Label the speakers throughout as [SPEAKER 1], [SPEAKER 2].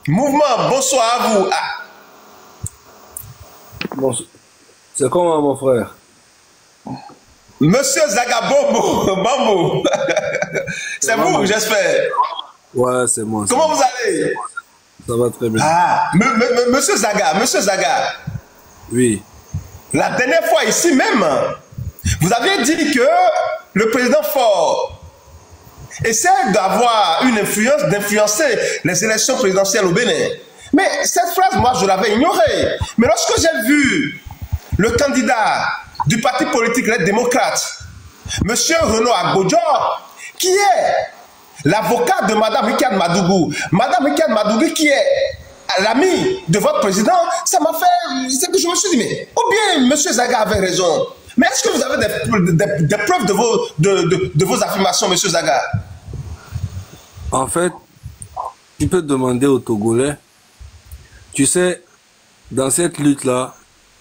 [SPEAKER 1] Mouvement, bonsoir à vous.
[SPEAKER 2] Bon, c'est comment, mon frère?
[SPEAKER 1] Monsieur Zagabombo, Bambo. C'est vous, j'espère.
[SPEAKER 2] Ouais, c'est moi.
[SPEAKER 1] Comment vous allez?
[SPEAKER 2] Ça va très bien.
[SPEAKER 1] Monsieur Zaga.
[SPEAKER 2] Oui.
[SPEAKER 1] La dernière fois, ici même, vous aviez dit que le président Faure essaie d'avoir une influence, d'influencer les élections présidentielles au Bénin. Mais cette phrase, moi, je l'avais ignorée. Mais lorsque j'ai vu le candidat du parti politique Les Démocrates, M. Renaud Agbodjo, qui est l'avocat de Mme Ricard Madougou, Mme Ricard Madougou qui est l'ami de votre président, ça m'a fait... C'est que je me suis dit, mais ou bien M. Zaga avait raison. Mais est-ce que vous avez des preuves de vos affirmations, M. Zaga?
[SPEAKER 2] En fait, tu peux demander aux Togolais. Tu sais, dans cette lutte-là,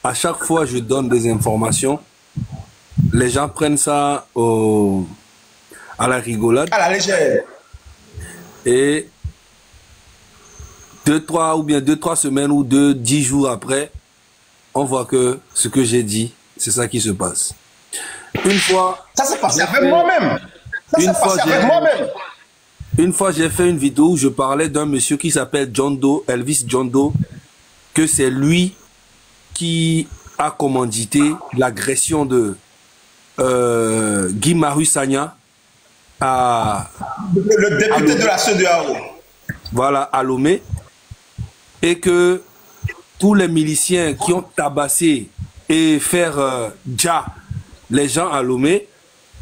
[SPEAKER 2] à chaque fois je donne des informations, les gens prennent ça à la rigolade.
[SPEAKER 1] À la légère.
[SPEAKER 2] Et 2-3 semaines ou 10 jours après, on voit que ce que j'ai dit, c'est ça qui se passe. Une fois...
[SPEAKER 1] Ça s'est passé avec moi-même.
[SPEAKER 2] Une fois, j'ai fait une vidéo où je parlais d'un monsieur qui s'appelle John Doe, Elvis John Doe, que c'est lui qui a commandité l'agression de Guy Marius Sagna à...
[SPEAKER 1] Le député de la CEDEAO.
[SPEAKER 2] Voilà, à Lomé. Et que tous les miliciens qui ont tabassé et faire les gens à Lomé,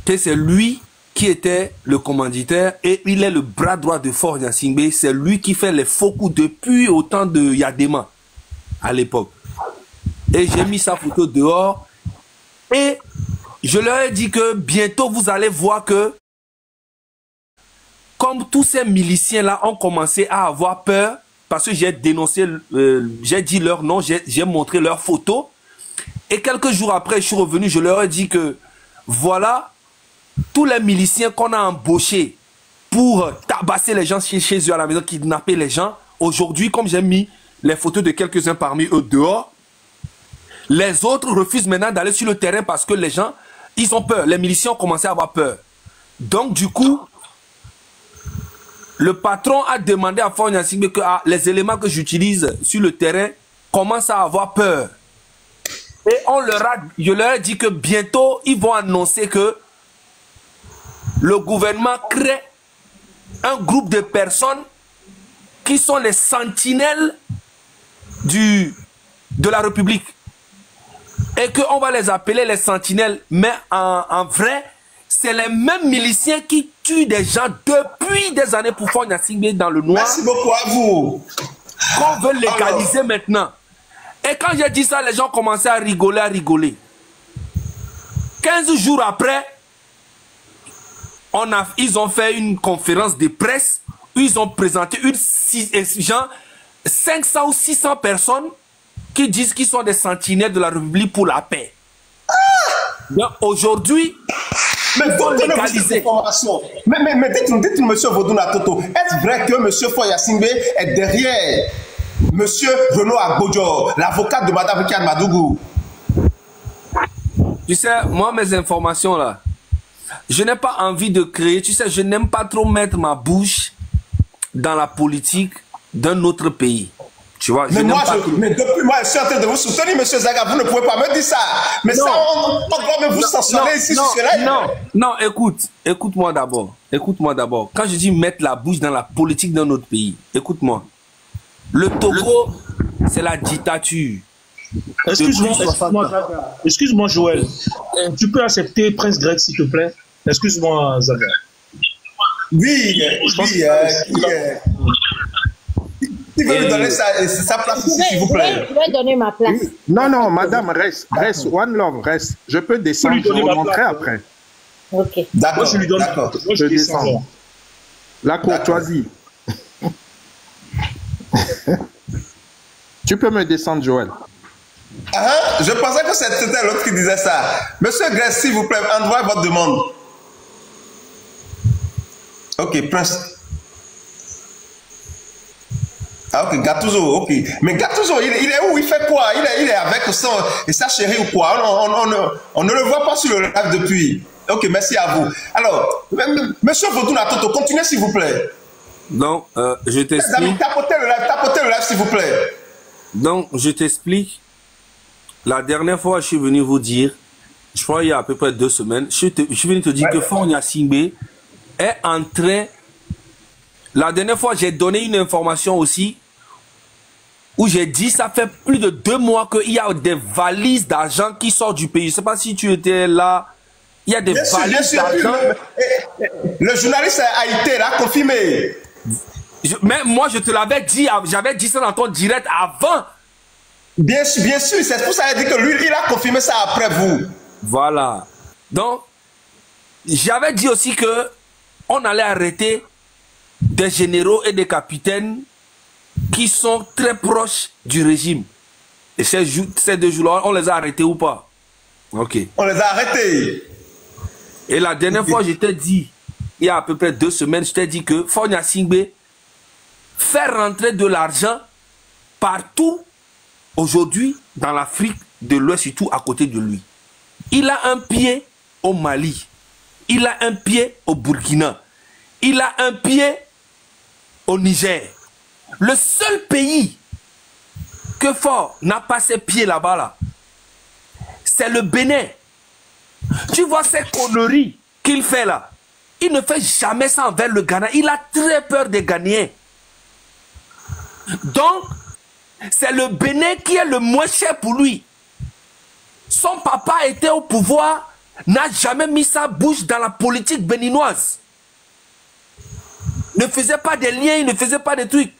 [SPEAKER 2] que c'est lui qui était le commanditaire et il est le bras droit de Faure Gnassingbé. C'est lui qui fait les faux coups depuis au temps de Yadema à l'époque. Et j'ai mis sa photo dehors et je leur ai dit que bientôt vous allez voir que comme tous ces miliciens-là ont commencé à avoir peur, parce que j'ai dénoncé, j'ai dit leur nom, j'ai montré leurs photos. Et quelques jours après, je suis revenu, je leur ai dit que voilà tous les miliciens qu'on a embauchés pour tabasser les gens chez eux à la maison, kidnapper les gens. Aujourd'hui, comme j'ai mis les photos de quelques-uns parmi eux dehors, les autres refusent maintenant d'aller sur le terrain parce que les gens, ils ont peur. Les miliciens ont commencé à avoir peur. Donc du coup, le patron a demandé à Faure Gnassingbé que les éléments que j'utilise sur le terrain commencent à avoir peur. Et je leur ai dit que bientôt, ils vont annoncer que le gouvernement crée un groupe de personnes qui sont les sentinelles de la République. Et qu'on va les appeler les sentinelles. Mais en vrai, c'est les mêmes miliciens qui tuent des gens depuis des années pour Faure Gnassingbé dans le noir.
[SPEAKER 1] Merci beaucoup à vous.
[SPEAKER 2] Qu'on veut légaliser maintenant. Et quand j'ai dit ça, les gens commençaient à rigoler. 15 jours après, ils ont fait une conférence de presse où ils ont présenté 500 ou 600 personnes qui disent qu'ils sont des sentinelles de la République pour la paix. Aujourd'hui,
[SPEAKER 1] mais vous légaliser. Mais dites-nous, monsieur Voduna Toto, est-ce vrai que monsieur Faure Gnassingbé est derrière monsieur Renaud Agbodjo, l'avocat de Mme Ricard Madougou?
[SPEAKER 2] Tu sais, moi, mes informations là, je n'ai pas envie de créer, tu sais, je n'aime pas trop mettre ma bouche dans la politique d'un autre pays. Tu vois,
[SPEAKER 1] mais depuis moi, je suis en train de vous soutenir, monsieur Zaga, vous ne pouvez pas me dire ça. Mais non, ça, on doit même vous sanctionner ici sur ce live.
[SPEAKER 2] Non, écoute-moi d'abord. Écoute-moi d'abord. Quand je dis mettre la bouche dans la politique d'un autre pays, écoute-moi. Le Togo, c'est la dictature.
[SPEAKER 3] Excuse-moi, Joël. Tu peux accepter Prince Greg, s'il te plaît? Excuse-moi, Zaga.
[SPEAKER 1] Oui. Il veut lui donner sa place ici, s'il vous plaît.
[SPEAKER 4] Je vais donner ma place.
[SPEAKER 5] Non, madame, reste. One Love, reste. Je peux descendre, je vais montrer après.
[SPEAKER 4] Ok.
[SPEAKER 1] D'accord, je lui donne.
[SPEAKER 5] Je descends. La courtoisie. Tu peux me descendre, Joël.
[SPEAKER 1] Je pensais que c'était l'autre qui disait ça. Monsieur Grèce, s'il vous plaît, envoyez votre demande. Ok, Prince. Ah, ok, Gattuso, ok. Mais Gattuso, il est où? Il fait quoi? Il est avec sa chérie ou quoi? On ne le voit pas sur le live depuis. Ok, merci à vous. Alors, monsieur Voduna Toto, continuez s'il vous plaît.
[SPEAKER 2] Donc, je t'explique.
[SPEAKER 1] Tapotez le live s'il vous plaît.
[SPEAKER 2] Donc, je t'explique. La dernière fois, je suis venu vous dire, je crois il y a à peu près 2 semaines, je suis venu te dire que Fonya Singbe est en train. La dernière fois, j'ai donné une information aussi où j'ai dit ça fait plus de 2 mois qu'il y a des valises d'argent qui sortent du pays. Je ne sais pas si tu étais là. Il y a des valises d'argent.
[SPEAKER 1] Le journaliste Haïti l'a confirmé.
[SPEAKER 2] Mais moi, je te l'avais dit, j'avais dit ça dans ton direct avant.
[SPEAKER 1] Bien sûr, c'est pour ça qu'il a dit que lui, il a confirmé ça après vous.
[SPEAKER 2] Voilà. Donc, j'avais dit aussi que on allait arrêter des généraux et des capitaines qui sont très proches du régime. Et ces 2 jours-là, on les a arrêtés ou pas? Ok.
[SPEAKER 1] On les a arrêtés.
[SPEAKER 2] Et la dernière fois, je t'ai dit, il y a à peu près 2 semaines, je t'ai dit que Fonya Singbe fait rentrer de l'argent partout aujourd'hui dans l'Afrique de l'Ouest, surtout à côté de lui. Il a un pied au Mali. Il a un pied au Burkina. Il a un pied au Niger. Le seul pays que Fort n'a pas ses pieds là-bas, là, c'est le Bénin. Tu vois ces conneries qu'il fait là. Il ne fait jamais ça envers le Ghana. Il a très peur des Ghanéens. Donc, c'est le Bénin qui est le moins cher pour lui. Son papa était au pouvoir, n'a jamais mis sa bouche dans la politique béninoise. Ne faisait pas des liens, il ne faisait pas des trucs.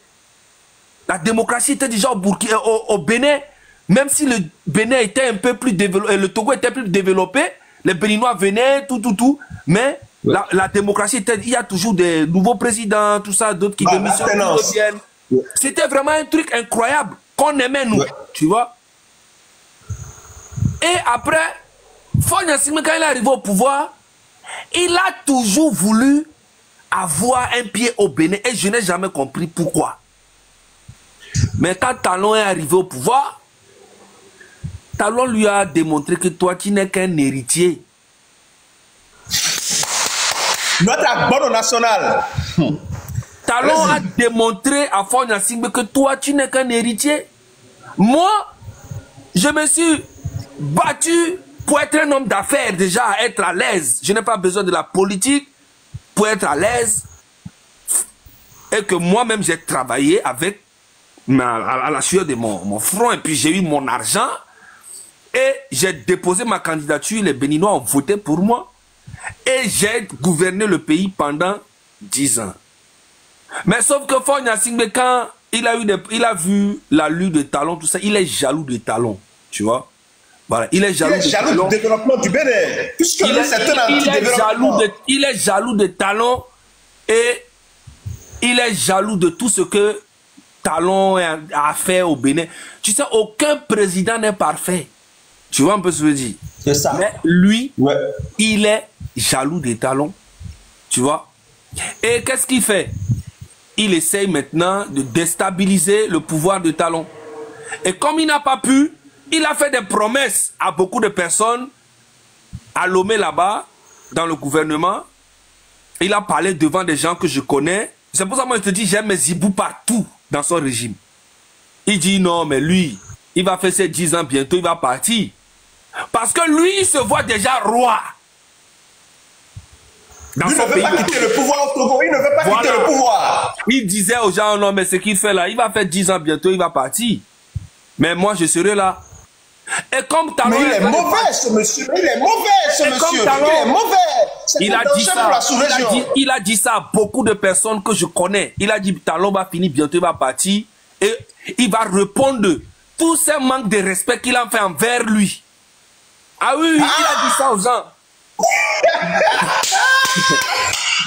[SPEAKER 2] La démocratie était déjà au Bénin, même si le Bénin était un peu plus développé, le Togo était plus développé, les Béninois venaient, tout, mais la démocratie était, il y a toujours des nouveaux présidents, tout ça, d'autres qui démissionnent. C'était vraiment un truc incroyable qu'on aimait nous, tu vois. Et après, Fonya Singbe, quand il est arrivé au pouvoir, il a toujours voulu avoir un pied au Bénin et je n'ai jamais compris pourquoi. Mais quand Talon est arrivé au pouvoir, Talon lui a démontré que toi, tu n'es qu'un héritier.
[SPEAKER 1] Notre abonnement national.
[SPEAKER 2] Talon a démontré à Fonya Singbe que toi, tu n'es qu'un héritier. Moi, je me suis battu pour être un homme d'affaires, déjà, être à l'aise. Je n'ai pas besoin de la politique pour être à l'aise. Et que moi-même, j'ai travaillé avec à la sueur de mon front. Et puis, j'ai eu mon argent. Et j'ai déposé ma candidature. Les Béninois ont voté pour moi. Et j'ai gouverné le pays pendant 10 ans. Mais sauf que Fonya Singbe, quand il a vu la lutte de Talon, tout ça, il est jaloux de Talon. Tu vois? Voilà, il est jaloux
[SPEAKER 1] du développement du Bénin.
[SPEAKER 2] Il est jaloux de Talon et il est jaloux de tout ce que Talon a fait au Bénin. Tu sais, aucun président n'est parfait. Tu vois un peu ce que je veux dire?
[SPEAKER 1] C'est ça.
[SPEAKER 2] Mais lui, il est jaloux de Talon. Tu vois? Et qu'est-ce qu'il fait? Il essaye maintenant de déstabiliser le pouvoir de Talon. Et comme il n'a pas pu, il a fait des promesses à beaucoup de personnes à Lomé là-bas, dans le gouvernement. Il a parlé devant des gens que je connais. C'est pour ça que moi je te dis, j'aime mes zibous partout dans son régime. Il dit non, mais lui, il va faire ses 10 ans bientôt, il va partir. Parce que lui, il se voit déjà roi. Dans
[SPEAKER 1] lui
[SPEAKER 2] son
[SPEAKER 1] ne veut
[SPEAKER 2] pays.
[SPEAKER 1] pas quitter le pouvoir au Togo, il ne veut pas quitter le pouvoir.
[SPEAKER 2] Il disait aux gens, non, mais ce qu'il fait là, il va faire 10 ans bientôt, il va partir. Mais moi, je serai là. Et comme Talon...
[SPEAKER 1] Mais il est mauvais, ce monsieur. Il est mauvais, ce monsieur.
[SPEAKER 2] Talon,
[SPEAKER 1] il est mauvais.
[SPEAKER 2] Il a dit ça. Il a dit ça à beaucoup de personnes que je connais. Il a dit, Talon va finir bientôt, il va partir. Et il va répondre de tous ces manques de respect qu'il a fait envers lui. Ah oui, il a dit ça aux gens.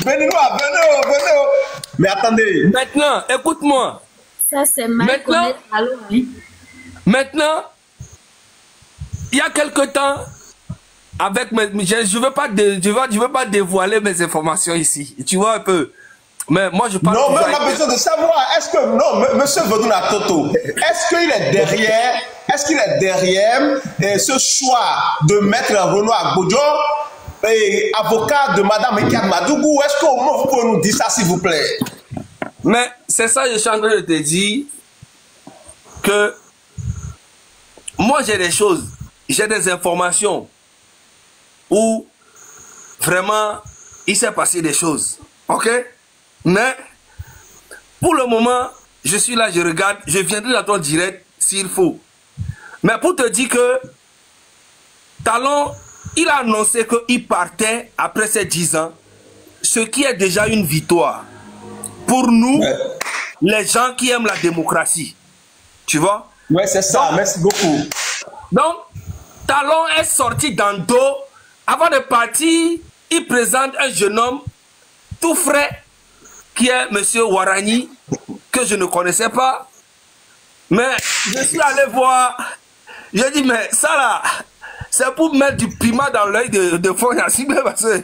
[SPEAKER 1] venez. Mais attendez.
[SPEAKER 2] Maintenant, écoute-moi.
[SPEAKER 4] Ça, c'est mal connaître Talon, hein.
[SPEAKER 2] Maintenant, il y a quelque temps, avec je veux pas dévoiler mes informations ici. Tu vois un peu. Mais moi, je parle...
[SPEAKER 1] Non, mais on a besoin de savoir, est-ce que... Non, monsieur Vodouna Toto, est-ce qu'il est derrière... Est-ce qu'il est derrière ce choix de mettre Renoir Gbodjo, avocat de Madame Ekiad Madougou? Est-ce qu'au moins vous pouvez nous dire ça, s'il vous plaît?
[SPEAKER 2] Mais c'est ça, je suis en train de te dire que moi, j'ai des choses, j'ai des informations où vraiment il s'est passé des choses. Ok? Mais pour le moment, je suis là, je regarde, je viendrai dans ton direct s'il faut. Mais pour te dire que Talon, il a annoncé qu'il partait après ces 10 ans, ce qui est déjà une victoire pour nous, les gens qui aiment la démocratie. Tu vois?
[SPEAKER 1] Ouais, c'est ça. Donc, merci beaucoup.
[SPEAKER 2] Donc, Talon est sorti dans le dos. Avant de partir, il présente un jeune homme tout frais qui est M. Warani, que je ne connaissais pas. Mais je suis allé voir. J'ai dit, mais ça là, c'est pour mettre du piment dans l'œil de Fogna Singbe parce que...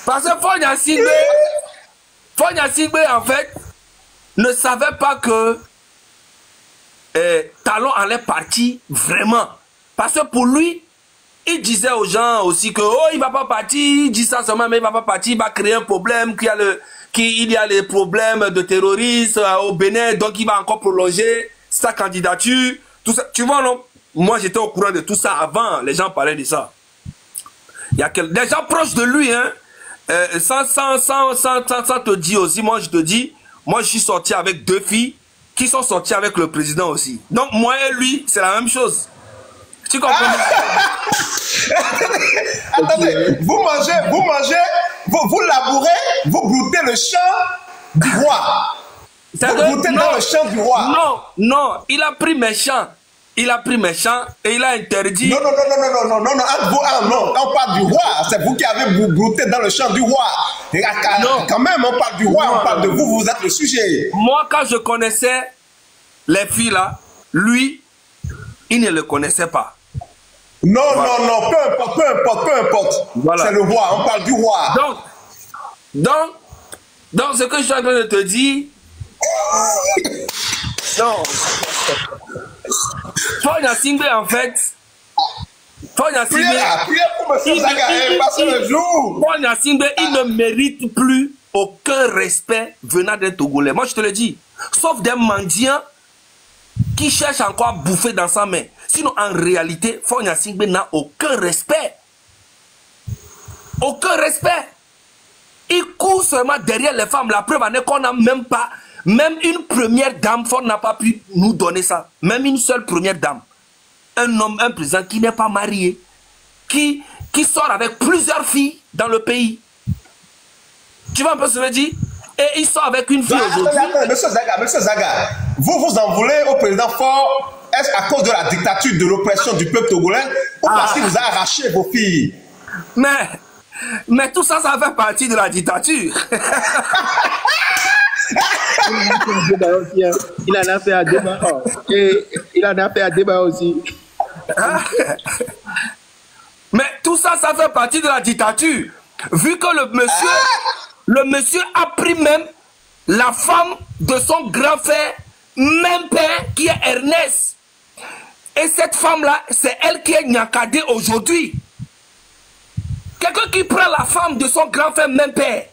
[SPEAKER 2] parce que Fogna Singbe, en fait, ne savait pas que Talon allait partir vraiment. Parce que pour lui, il disait aux gens aussi que oh, il ne va pas partir, il dit ça seulement, mais il ne va pas partir, il va créer un problème, qu'il y a les problèmes de terrorisme au Bénin, donc il va encore prolonger sa candidature, tout ça. Tu vois, non? Moi, j'étais au courant de tout ça avant, les gens parlaient de ça. Il y a des gens proches de lui, hein, sans te dire aussi, moi je te dis, moi je suis sorti avec 2 filles qui sont sorties avec le président aussi. Donc moi et lui, c'est la même chose. Tu comprends?
[SPEAKER 1] Attendez, vous labourez, vous broutez le champ du roi. Vous broutez dans le champ du roi.
[SPEAKER 2] Non, il a pris mes champs. Il a pris mes champs et il a interdit.
[SPEAKER 1] Non, on parle du roi. C'est vous qui avez brouté dans le champ du roi. Non. Quand même, on parle du roi, on parle de vous, vous êtes le sujet.
[SPEAKER 2] Moi, quand je connaissais les filles là, lui, il ne le connaissait pas.
[SPEAKER 1] Non, peu importe. Voilà. C'est le roi, on parle du roi.
[SPEAKER 2] Donc, ce que je suis en train de te dire, non. Fogna Singbe, en fait, Fogna Singbe, il ne mérite plus aucun respect venant d'un Togolais. Moi, je te le dis. Sauf des mendiants qui cherchent encore à bouffer dans sa main. Sinon, en réalité, Fogna Singbe n'a aucun respect. Aucun respect. Il court seulement derrière les femmes. La preuve en est qu'on n'a même pas, même une première dame, Fogna n'a pas pu nous donner ça. Même une seule première dame. Un homme, un président qui n'est pas marié, qui sort avec plusieurs filles dans le pays. Tu vois un peu ce que je veux dire? Et il sort avec une fille aujourd'hui.
[SPEAKER 1] Monsieur Zaga, vous en voulez au président Faure? Est-ce à cause de la dictature, de l'oppression du peuple togolais, ou parce qu'il vous a arraché vos filles?
[SPEAKER 2] Mais tout ça, ça fait partie de la dictature.
[SPEAKER 6] Il en a fait un débat. Et il en a fait un débat aussi.
[SPEAKER 2] Mais tout ça, ça fait partie de la dictature. Vu que le monsieur a pris même la femme de son grand frère, même père, qui est Ernest. Et cette femme-là, c'est elle qui est Nyakadé aujourd'hui. Quelqu'un qui prend la femme de son grand frère, même père.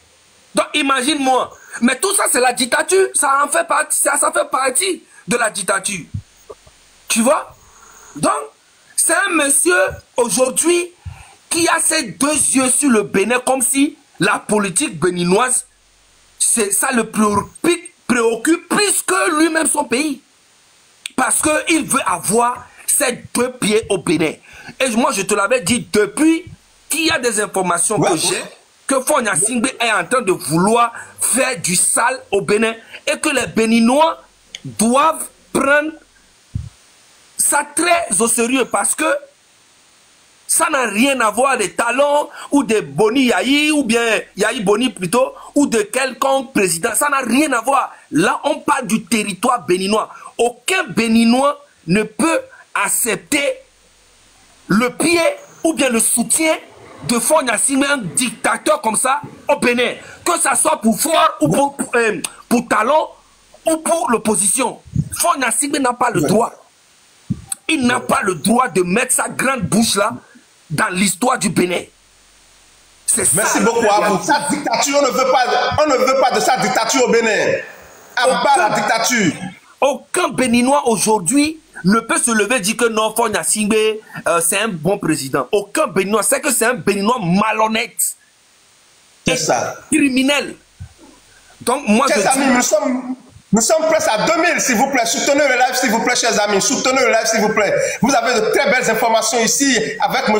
[SPEAKER 2] Donc imagine-moi. Mais tout ça, c'est la dictature. Ça en fait partie, ça fait partie de la dictature. Tu vois? Donc, c'est un monsieur aujourd'hui qui a ses 2 yeux sur le Bénin comme si la politique béninoise, ça le préoccupe plus que lui-même son pays. Parce qu'il veut avoir ses 2 pieds au Bénin. Et moi, je te l'avais dit depuis qu'il y a des informations que j'ai, que Fogna Singbe est en train de vouloir faire du sale au Bénin et que les Béninois doivent prendre ça très au sérieux parce que ça n'a rien à voir des Talons ou de Boni Yahi ou bien Yahi Boni plutôt ou de quelconque président. Ça n'a rien à voir. Là, on parle du territoire béninois. Aucun Béninois ne peut accepter le pied ou bien le soutien de Faure Gnassingbé un dictateur comme ça au Bénin, que ça soit pour Faure ou pour Talon ou pour l'opposition. Faure Gnassingbé n'a pas le droit. Il n'a pas le droit de mettre sa grande bouche là dans l'histoire du Bénin.
[SPEAKER 1] Merci beaucoup à vous. Sa dictature, on ne veut pas de sa dictature au Bénin. Abat la dictature.
[SPEAKER 2] Aucun Béninois aujourd'hui ne peut se lever et dire que non, Faure Gnassingbé, c'est un bon président. Aucun Béninois sait que c'est un Béninois malhonnête.
[SPEAKER 1] C'est ça.
[SPEAKER 2] Criminel. Donc moi
[SPEAKER 1] chers amis, nous sommes presque à 2000, s'il vous plaît. Soutenez le live, s'il vous plaît, chers amis. Soutenez le live, s'il vous plaît. Vous avez de très belles informations ici avec M.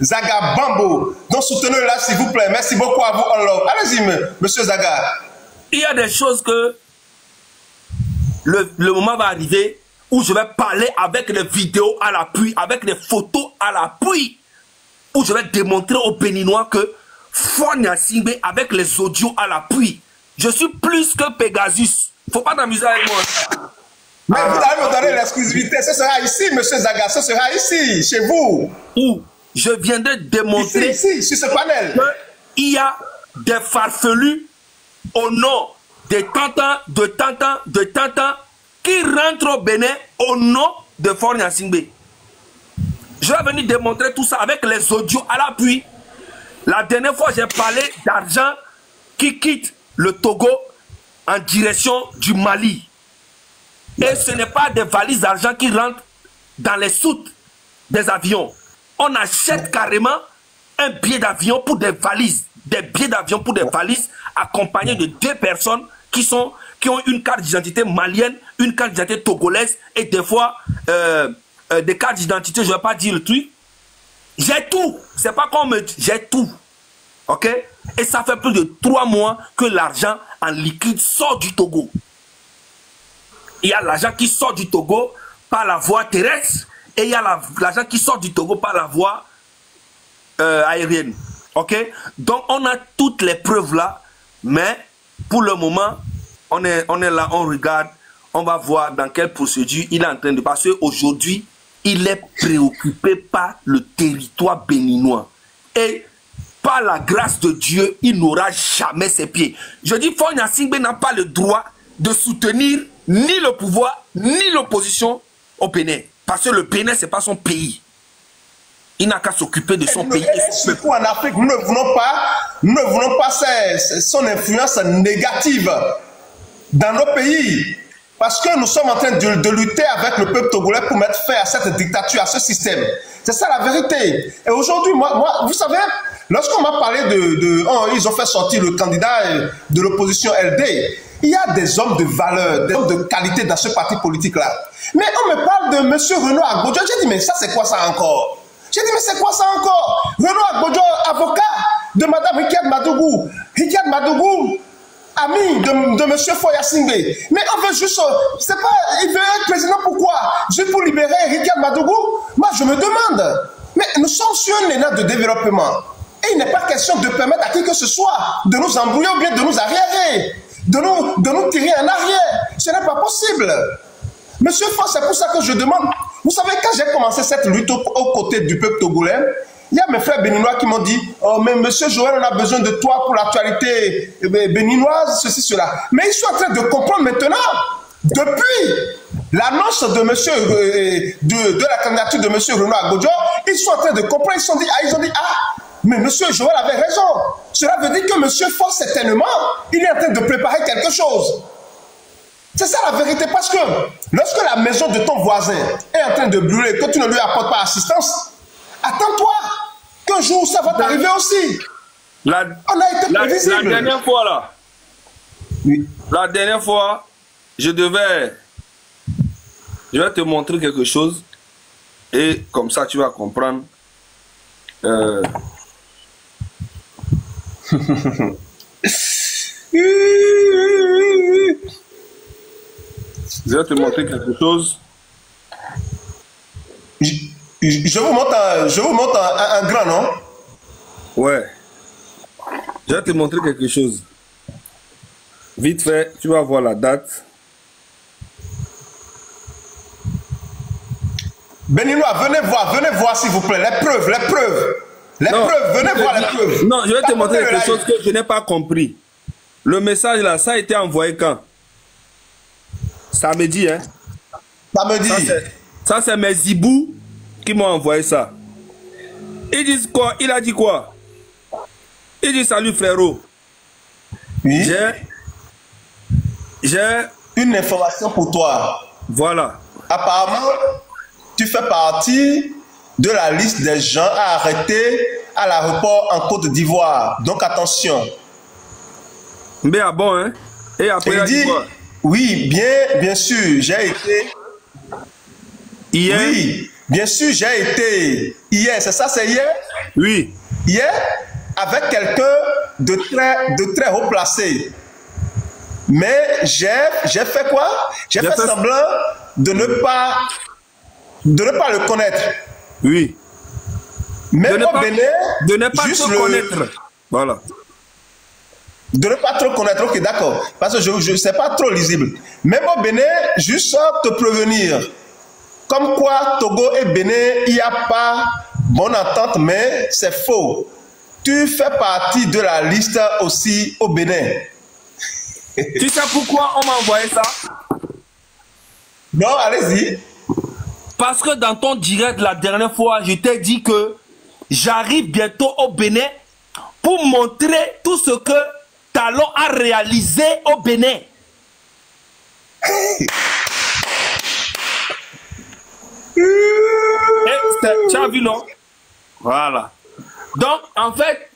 [SPEAKER 1] Zaga Bambo. Donc soutenez le live, s'il vous plaît. Merci beaucoup à vous, on love. Allez-y, M. Zaga.
[SPEAKER 2] Il y a des choses que le moment va arriver où je vais parler avec les vidéos à l'appui, avec les photos à l'appui, où je vais démontrer aux Béninois que Faure Gnassingbé avec les audios à l'appui, je suis plus que Pegasus. Faut pas t'amuser avec moi.
[SPEAKER 1] Mais vous allez me donner l'exclusivité. Ce sera ici, M. Zaga. Ce sera ici, chez vous.
[SPEAKER 2] Où je viendrai démontrer
[SPEAKER 1] ici, sur ce panel,
[SPEAKER 2] qu'il y a des farfelus au nom de Tantan qui rentrent au Bénin au nom de Faure Gnassingbé. Je vais venir démontrer tout ça avec les audios à l'appui. La dernière fois, j'ai parlé d'argent qui quitte le Togo en direction du Mali. Et ce n'est pas des valises d'argent qui rentrent dans les soutes des avions. On achète carrément un billet d'avion pour des valises. Des billets d'avion pour des valises accompagnés de 2 personnes qui ont une carte d'identité malienne, une carte d'identité togolaise et des fois des cartes d'identité, je ne vais pas dire le truc. J'ai tout. C'est pas qu'on me dit, j'ai tout. Ok? Et ça fait plus de 3 mois que l'argent en liquide sort du Togo. Il y a l'argent qui sort du Togo par la voie terrestre et il y a l'argent qui sort du Togo par la voie aérienne. Ok? Donc on a toutes les preuves là, mais pour le moment, on est là, on regarde, on va voir dans quelle procédure il est en train de passer. Aujourd'hui, il est préoccupé par le territoire béninois. Et par la grâce de Dieu, il n'aura jamais ses pieds. Je dis, Faure Gnassingbé n'a pas le droit de soutenir ni le pouvoir, ni l'opposition au Bénin. Parce que le Bénin, ce n'est pas son pays. Il n'a qu'à s'occuper de son pays. Et
[SPEAKER 1] surtout en Afrique, nous ne voulons pas son influence négative dans nos pays. Parce que nous sommes en train de lutter avec le peuple togolais pour mettre fin à cette dictature, à ce système. C'est ça la vérité. Et aujourd'hui, moi, vous savez, lorsqu'on m'a parlé ils ont fait sortir le candidat de l'opposition LD, il y a des hommes de valeur, des hommes de qualité dans ce parti politique-là. Mais on me parle de M. Renaud Agbojo. J'ai dit, mais ça, c'est quoi ça encore? J'ai dit, mais c'est quoi ça encore? Renaud Agbojo, avocat de Mme Hikiat Madougou. Hikiat Madougou, ami de M. Faure Gnassingbé. Mais on veut juste, c'est pas, il veut être président pourquoi? Juste pour libérer Hikiat Madougou? Moi, je me demande. Mais nous sommes sur un élan de développement. Et il n'est pas question de permettre à qui que ce soit de nous embrouiller ou bien de nous arriérer, de nous tirer en arrière. Ce n'est pas possible. Monsieur Faure, c'est pour ça que je demande. Vous savez, quand j'ai commencé cette lutte aux côtés du peuple togolais, il y a mes frères béninois qui m'ont dit, oh, mais monsieur Joël, on a besoin de toi pour l'actualité béninoise, ceci, cela. Mais ils sont en train de comprendre maintenant, depuis l'annonce de monsieur, de la candidature de monsieur Renaud Agbojo, ils sont en train de comprendre, ils ont dit, ah, mais monsieur Joël avait raison. Cela veut dire que monsieur Faure, certainement, il est en train de préparer quelque chose. C'est ça la vérité, parce que lorsque la maison de ton voisin est en train de brûler, que tu ne lui apportes pas assistance, attends-toi qu'un jour ça va t'arriver aussi. On a été prévisible.
[SPEAKER 2] La dernière fois là, oui. La dernière fois, je vais te montrer quelque chose et comme ça tu vas comprendre. Je vais te montrer quelque chose.
[SPEAKER 1] Je vous montre un grand, non?
[SPEAKER 2] Ouais. Je vais te montrer quelque chose. Vite fait, tu vas voir la date.
[SPEAKER 1] Béninois, venez voir s'il vous plaît. Les preuves. Les preuves, venez voir les preuves.
[SPEAKER 2] Non, je vais te montrer quelque chose que je n'ai pas compris. Le message là, ça a été envoyé quand? Samedi, hein?
[SPEAKER 1] Samedi.
[SPEAKER 2] Ça, c'est mes zibous qui m'ont envoyé ça. Ils disent quoi? Il a dit quoi? Il dit salut frérot.
[SPEAKER 1] Oui.
[SPEAKER 2] J'ai
[SPEAKER 1] une information pour toi.
[SPEAKER 2] Voilà.
[SPEAKER 1] Apparemment, tu fais partie de la liste des gens à arrêter à l'aéroport en Côte d'Ivoire. Donc attention.
[SPEAKER 2] Mais ah bon, hein? Et après,
[SPEAKER 1] il dit, oui, bien sûr, j'ai été.
[SPEAKER 2] Hier?
[SPEAKER 1] Oui, bien sûr, j'ai été. Hier, c'est ça, c'est hier?
[SPEAKER 2] Oui.
[SPEAKER 1] Hier, avec quelqu'un de très haut placé. Mais j'ai fait quoi? J'ai fait semblant de ne pas le connaître.
[SPEAKER 2] Oui.
[SPEAKER 1] Mais au Bénin,
[SPEAKER 2] de ne pas trop connaître. Voilà.
[SPEAKER 1] De ne pas trop connaître, ok, d'accord. Parce que je sais pas trop lisible. Même au Bénin, juste te prévenir. Comme quoi, Togo et Bénin, il n'y a pas bonne entente, mais c'est faux. Tu fais partie de la liste aussi au Bénin.
[SPEAKER 2] Tu sais pourquoi on m'a envoyé ça?
[SPEAKER 1] Non, allez-y.
[SPEAKER 2] Parce que dans ton direct la dernière fois, je t'ai dit que j'arrive bientôt au Bénin pour montrer tout ce que Talon a réalisé au Bénin. Tu as vu, non? Voilà. Donc, en fait,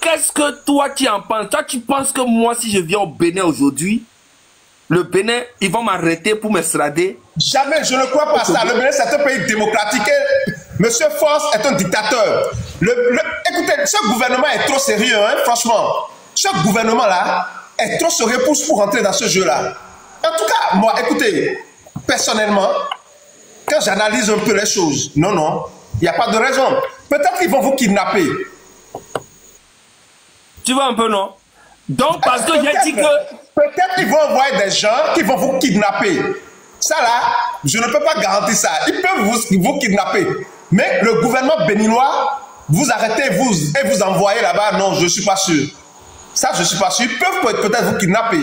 [SPEAKER 2] qu'est-ce que toi tu en penses? Toi, tu penses que moi, si je viens au Bénin aujourd'hui, le Bénin, ils vont m'arrêter pour m'extrader?
[SPEAKER 1] Jamais, je ne crois pas ça. Le Bénin, c'est un pays démocratique. Monsieur Force est un dictateur. Écoutez, ce gouvernement est trop sérieux, hein, franchement. Ce gouvernement-là est trop sérieux pour rentrer dans ce jeu-là. En tout cas, moi, écoutez, personnellement, quand j'analyse un peu les choses, non, il n'y a pas de raison. Peut-être qu'ils vont vous kidnapper.
[SPEAKER 2] Tu vois un peu, non? Donc, parce que j'ai dit que...
[SPEAKER 1] Peut-être qu'ils vont envoyer des gens qui vont vous kidnapper. Ça là, je ne peux pas garantir ça. Ils peuvent vous kidnapper. Mais le gouvernement béninois, vous arrêtez et vous envoyez là-bas, non, je ne suis pas sûr. Ça, je ne suis pas sûr. Ils peuvent peut-être vous kidnapper.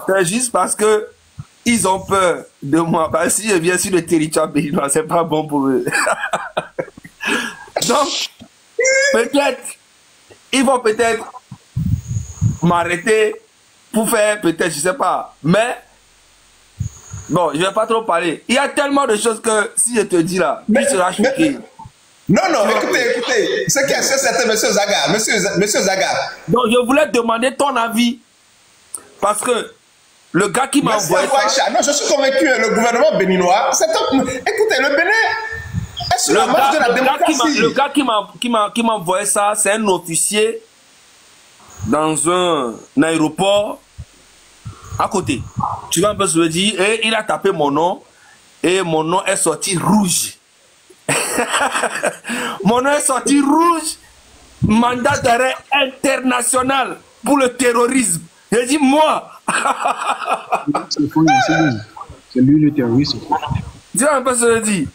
[SPEAKER 2] C'est juste parce que ils ont peur de moi. Parce que si je viens sur le territoire béninois, c'est pas bon pour eux. Donc, peut-être, ils vont peut-être m'arrêter pour faire peut-être, je sais pas. Mais, bon, je vais pas trop parler. Il y a tellement de choses que si je te dis là, tu seras choqué.
[SPEAKER 1] Non, écoutez, ce qui est sûr, c'était M. Zaga. Monsieur Zaga.
[SPEAKER 2] Donc, je voulais demander ton avis. Parce que le gars qui m'a envoyé ça...
[SPEAKER 1] Non, je suis convaincu, le gouvernement béninois, écoutez, le Bénin est sur la marche de la démocratie.
[SPEAKER 2] Le gars qui m'a envoyé ça, c'est un officier dans un aéroport à côté. Tu vas un peu se dire, et il a tapé mon nom, et mon nom est sorti rouge. Mon nom est sorti rouge, mandat d'arrêt international pour le terrorisme. J'ai dit, moi.
[SPEAKER 6] C'est lui le terroriste.
[SPEAKER 2] Tu vas un peu se dire.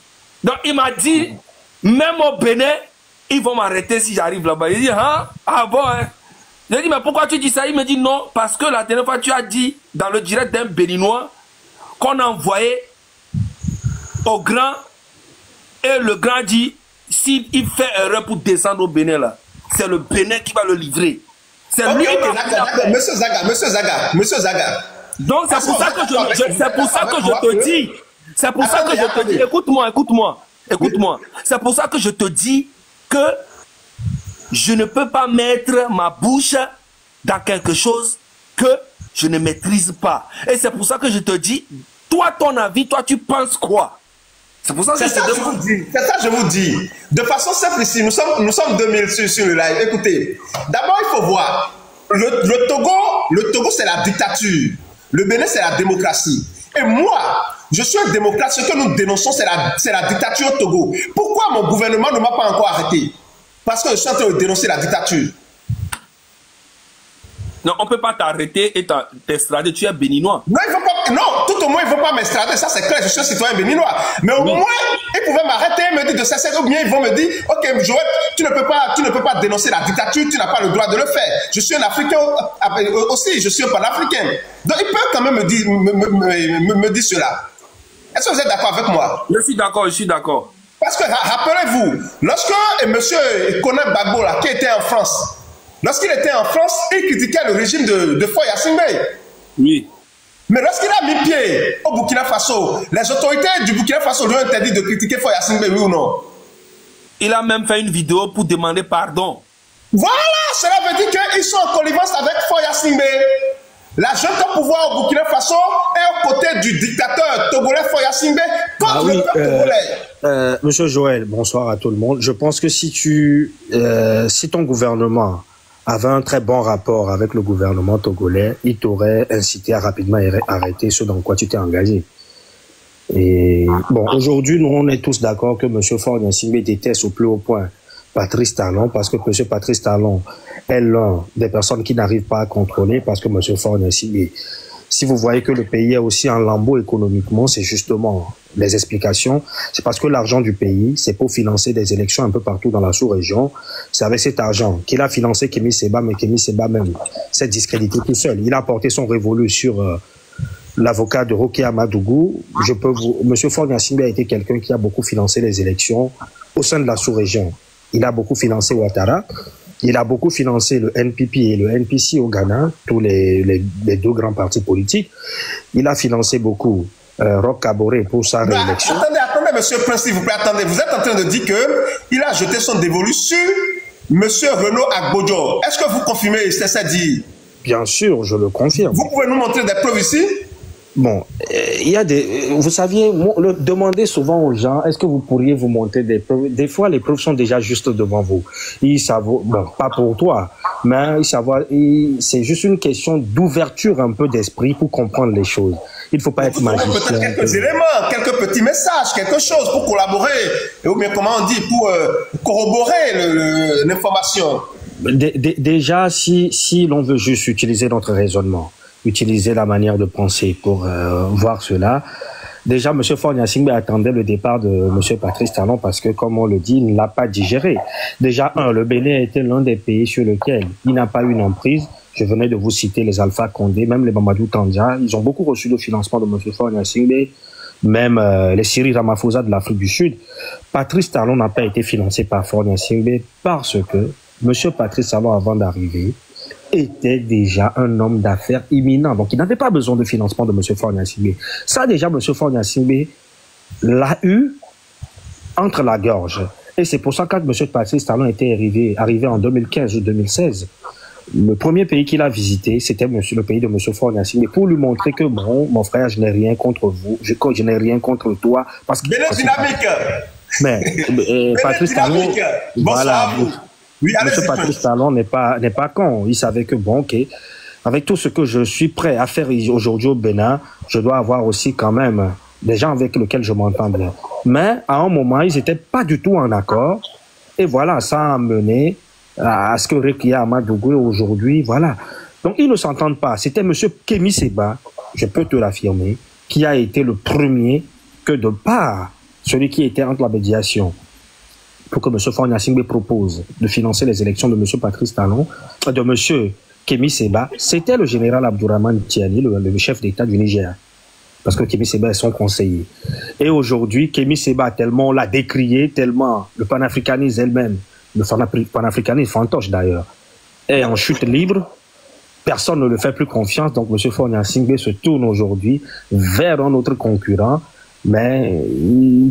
[SPEAKER 2] Donc il m'a dit, même au Bénin, ils vont m'arrêter si j'arrive là-bas. Il dit, hein? Ah bon, hein? J'ai dit, mais pourquoi tu dis ça? Il me dit, non, parce que la dernière fois, tu as dit, dans le direct d'un Béninois, qu'on a envoyé au grand, et le grand dit, s'il fait erreur pour descendre au Bénin, là, c'est le Bénin qui va le livrer. C'est lui qui va...
[SPEAKER 1] Monsieur Zaga.
[SPEAKER 2] Donc, c'est pour ça que je te dis, c'est pour ça que je te dis, écoute-moi. C'est pour ça que je te dis que je ne peux pas mettre ma bouche dans quelque chose que je ne maîtrise pas. Et c'est pour ça que je te dis, toi, ton avis, toi, tu penses quoi? C'est pour ça que
[SPEAKER 1] je vous dis. De façon simple ici, nous sommes 2000 sur le live. Écoutez, d'abord, il faut voir. Le Togo, c'est la dictature. Le Bénin, c'est la démocratie. Et moi, je suis un démocrate. Ce que nous dénonçons, c'est la dictature au Togo. Pourquoi mon gouvernement ne m'a pas encore arrêté? Parce que je suis en train de dénoncer la dictature.
[SPEAKER 2] Non, on ne peut pas t'arrêter et t'extrader, tu es béninois.
[SPEAKER 1] Non, tout au moins, ils ne vont pas m'extrader, ça c'est clair, je suis un citoyen béninois. Mais au moins, ils pouvaient m'arrêter et me dire de cesser, ou bien ils vont me dire, ok, Joël, tu ne peux pas dénoncer la dictature, tu n'as pas le droit de le faire. Je suis un Africain aussi, je suis un panafricain. Donc ils peuvent quand même me dire cela. Est-ce que vous êtes d'accord avec moi?
[SPEAKER 2] Je suis d'accord.
[SPEAKER 1] Parce que rappelez-vous, lorsque M. Koné Gbagbo, qui était en France, lorsqu'il était en France, il critiquait le régime de Faure Gnassingbé.
[SPEAKER 2] Oui.
[SPEAKER 1] Mais lorsqu'il a mis pied au Burkina Faso, les autorités du Burkina Faso lui ont interdit de critiquer Faure Gnassingbé, oui ou non?
[SPEAKER 2] Il a même fait une vidéo pour demander pardon.
[SPEAKER 1] Voilà, cela veut dire qu'ils sont en connivence avec Faure Gnassingbé. La junte au pouvoir au Burkina Faso est aux côtés du dictateur togolais Faure Gnassingbé contre le peuple togolais.
[SPEAKER 7] Monsieur Joël, bonsoir à tout le monde. Je pense que si ton gouvernement avait un très bon rapport avec le gouvernement togolais, il t'aurait incité à rapidement arrêter ce dans quoi tu t'es engagé. Et bon, aujourd'hui, nous, on est tous d'accord que M. Faure Gnassingbé déteste au plus haut point Patrice Talon, parce que M. Patrice Talon est l'un des personnes qui n'arrivent pas à contrôler, parce que M. Faure Gnassingbé, si vous voyez que le pays est aussi en lambeau économiquement, c'est justement les explications. C'est parce que l'argent du pays, c'est pour financer des élections un peu partout dans la sous-région. C'est avec cet argent qu'il a financé Kémi Séba, mais Kémi Séba même s'est discrédité tout seul. Il a porté son révolu sur l'avocat de Roké Amadougou. Monsieur Faure Gnassingbé a été quelqu'un qui a beaucoup financé les élections au sein de la sous-région. Il a beaucoup financé Ouattara. Il a beaucoup financé le NPP et le NPC au Ghana, tous les deux grands partis politiques. Il a financé beaucoup Roch Kaboré pour sa réélection.
[SPEAKER 1] Attendez, monsieur le Prince, s'il vous plaît, attendez. Vous êtes en train de dire qu'il a jeté son dévolu sur monsieur Renaud Agbodjo. Est-ce que vous confirmez c'est dit?
[SPEAKER 7] Bien sûr, je le confirme.
[SPEAKER 1] Vous pouvez nous montrer des preuves ici?
[SPEAKER 7] Bon, il y a vous saviez, demandez souvent aux gens, est-ce que vous pourriez vous montrer des preuves? Des fois, les preuves sont déjà juste devant vous. Ils savent, bon, pas pour toi, mais c'est juste une question d'ouverture un peu d'esprit pour comprendre les choses. Il ne faut pas être magicien.
[SPEAKER 1] Peut-être quelques éléments, quelques petits messages, quelque chose pour collaborer, ou bien comment on dit, pour corroborer l'information.
[SPEAKER 7] Déjà, si l'on veut juste utiliser notre raisonnement, utiliser la manière de penser pour voir cela. Déjà, M. Faure Gnassingbé attendait le départ de M. Patrice Talon parce que, comme on le dit, il ne l'a pas digéré. Déjà, le Bénin était l'un des pays sur lequel il n'a pas eu une emprise. Je venais de vous citer les Alpha Condé, même les Mamadou Tandja. Ils ont beaucoup reçu le financement de M. Faure Gnassingbé, même les Cyril Ramaphosa de l'Afrique du Sud. Patrice Talon n'a pas été financé par Faure Gnassingbé parce que M. Patrice Talon, avant d'arriver, était déjà un homme d'affaires imminent. Donc, il n'avait pas besoin de financement de M. Faure Gnassingbé. Ça, déjà, M. Faure Gnassingbé l'a eu entre la gorge. Et c'est pour ça que quand M. Patrice Talon était arrivé en 2015 ou 2016, le premier pays qu'il a visité, c'était le pays de M. Faure Gnassingbé, pour lui montrer que, bon, mon frère, je n'ai rien contre vous, je n'ai rien contre toi. Parce que,
[SPEAKER 1] dynamique.
[SPEAKER 7] Mais Patrice Talon, voilà. Oui, M. Patrice Talon n'est pas con. Il savait que, bon, ok, avec tout ce que je suis prêt à faire aujourd'hui au Bénin, je dois avoir aussi quand même des gens avec lesquels je m'entends bien. Mais à un moment, ils n'étaient pas du tout en accord. Et voilà, ça a mené à ce que Rekia Amadougou aujourd'hui, voilà. Donc, ils ne s'entendent pas. C'était M. Kémi Séba, je peux te l'affirmer, qui a été le premier que de part, celui qui était entre la médiation, pour que M. Faure Gnassingbé propose de financer les élections de M. Patrice Talon, de M. Kémi Séba, c'était le général Abdourahmane Tiani, le chef d'État du Niger. Parce que Kémi Séba est son conseiller. Et aujourd'hui, Kémi Séba, tellement on l'a décrié, tellement le panafricanisme elle-même, le panafricanisme fantoche d'ailleurs, est en chute libre, personne ne le fait plus confiance, donc M. Faure Gnassingbé se tourne aujourd'hui vers un autre concurrent, mais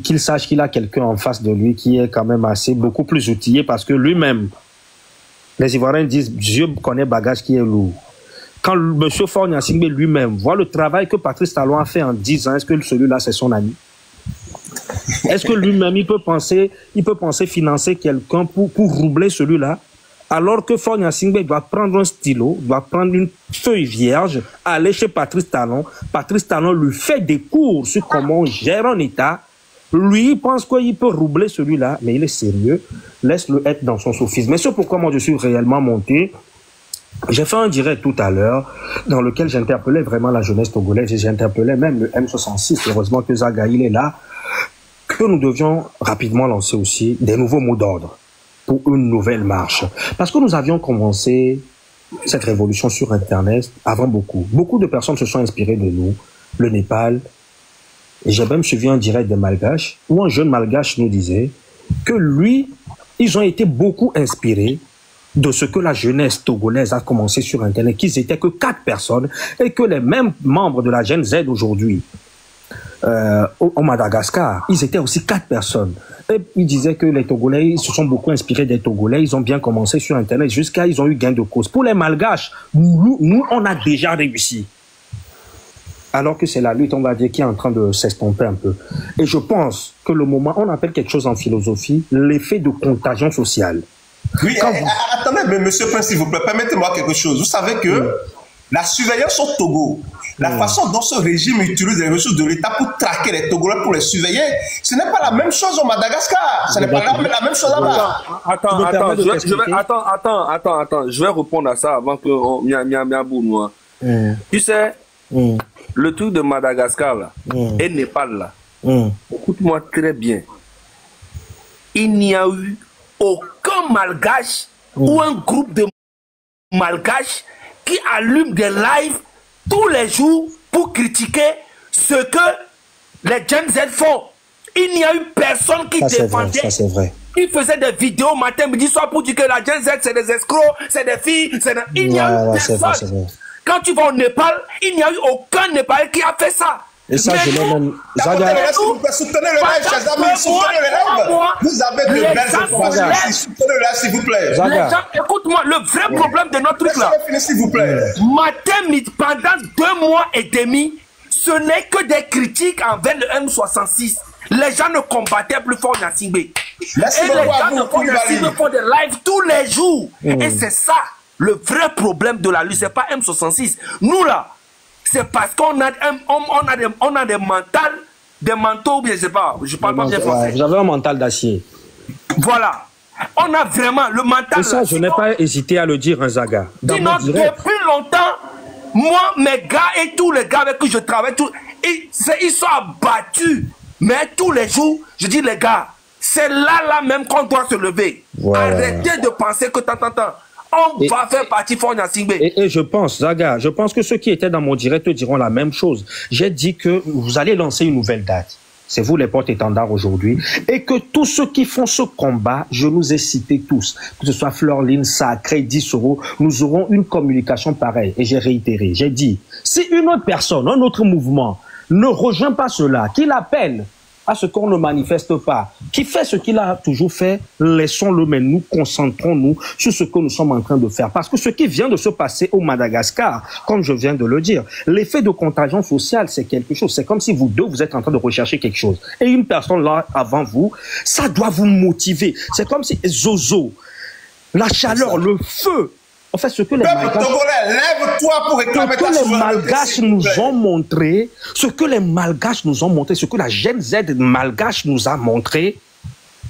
[SPEAKER 7] qu'il sache qu'il a quelqu'un en face de lui qui est quand même beaucoup plus outillé parce que lui-même, les Ivoiriens disent Dieu connaît bagage qui est lourd. Quand M. Faure Gnassingbé lui-même voit le travail que Patrice Talon a fait en 10 ans, est-ce que celui-là c'est son ami? Est-ce que lui-même il peut penser financer quelqu'un pour roubler celui-là? Alors que Faure Gnassingbé doit prendre un stylo, doit prendre une feuille vierge, aller chez Patrice Talon. Patrice Talon lui fait des cours sur comment on gère un État. Lui, il pense qu'il peut roubler celui-là, mais il est sérieux. Laisse-le être dans son sophisme. Mais c'est pourquoi moi je suis réellement monté J'ai fait un direct tout à l'heure dans lequel j'interpellais vraiment la jeunesse togolaise et j'interpellais même le M66. Heureusement que Zaga, il est là. Que nous devions rapidement lancer aussi des nouveaux mots d'ordre pour une nouvelle marche. Parce que nous avions commencé cette révolution sur Internet avant beaucoup. Beaucoup de personnes se sont inspirées de nous. Le Népal. Et j'ai même suivi un direct des Malgaches où un jeune Malgache nous disait que lui, ils ont été beaucoup inspirés de ce que la jeunesse togolaise a commencé sur Internet, qu'ils étaient que 4 personnes et que les mêmes membres de la Gen Z aujourd'hui, au Madagascar, ils étaient aussi 4 personnes. Et ils disaient que les Togolais, ils se sont beaucoup inspirés des Togolais, ils ont bien commencé sur Internet jusqu'à ils ont eu gain de cause. Pour les Malgaches, nous on a déjà réussi. Alors que c'est la lutte, on va dire, qui est en train de s'estomper un peu. Et je pense que le moment, on appelle quelque chose en philosophie, l'effet de contagion sociale.
[SPEAKER 1] Oui, attendez, mais monsieur Prince, s'il vous plaît, permettez-moi quelque chose. Vous savez que la surveillance au Togo, la façon dont ce régime utilise les ressources de l'État pour traquer les Togolais, pour les surveiller, ce n'est pas la même chose au Madagascar. Ce n'est pas la même chose là-bas.
[SPEAKER 2] Attends, je vais répondre à ça avant que nous. Tu sais, le truc de Madagascar là, et Népal là, écoute-moi très bien. Il n'y a eu aucun Malgache ou un groupe de Malgaches qui allume des lives tous les jours pour critiquer ce que les Gen Z font. Il n'y a eu personne qui défendait, qui faisait des vidéos matin, midi, soir pour dire que la Gen Z c'est des escrocs, c'est des filles, il n'y a eu personne. Quand tu vas au Népal, il n'y a eu aucun Népalais qui a fait ça.
[SPEAKER 7] Et ça, je l'ai même...
[SPEAKER 1] Soutenez le live, chers amis, soutenez le live. Vous avez de belles informations. Soutenez le live, s'il vous plaît.
[SPEAKER 2] Les gens, écoute-moi, le vrai problème de notre truc là,
[SPEAKER 1] s'il vous plaît.
[SPEAKER 2] Matin, midi, pendant 2 mois et demi, ce n'est que des critiques envers le M66. Les gens ne combattaient plus fort Gnassingbé. Et les gens de Gnassingbé font des lives tous les jours. Et c'est ça, le vrai problème de la lutte. C'est pas M66. Nous là, c'est parce qu'on a, des manteaux, bien je sais pas, je parle pas bien français.
[SPEAKER 7] Vous avez un mental d'acier.
[SPEAKER 2] Voilà. On a vraiment le mental.
[SPEAKER 7] Et ça, je n'ai pas hésité à le dire, hein, Zaga.
[SPEAKER 2] Depuis longtemps, moi, mes gars et tous les gars avec qui je travaille, ils sont abattus. Mais tous les jours, je dis les gars, c'est là même qu'on doit se lever. Voilà. Arrêtez de penser que on va faire partie fort Gnassingbé.
[SPEAKER 7] Et je pense, Zaga, je pense que ceux qui étaient dans mon direct diront la même chose. J'ai dit que vous allez lancer une nouvelle date. C'est vous les porte-étendards aujourd'hui. Et que tous ceux qui font ce combat, je nous ai cités tous, que ce soit Florline, Sacré, Dissoro, nous aurons une communication pareille. Et j'ai réitéré, j'ai dit, si une autre personne, un autre mouvement ne rejoint pas cela, qu'il appelle à ce qu'on ne manifeste pas, qui fait ce qu'il a toujours fait, laissons-le, mais nous concentrons-nous sur ce que nous sommes en train de faire. Parce que ce qui vient de se passer au Madagascar, comme je viens de le dire, l'effet de contagion sociale, c'est quelque chose. C'est comme si vous deux, vous êtes en train de rechercher quelque chose. Et une personne là, avant vous, ça doit vous motiver. C'est comme si Zozo, la chaleur, le feu, en fait, ce que les Malgaches nous ont montré, ce que les Malgaches nous ont montré, ce que la Gen Z malgache nous a montré,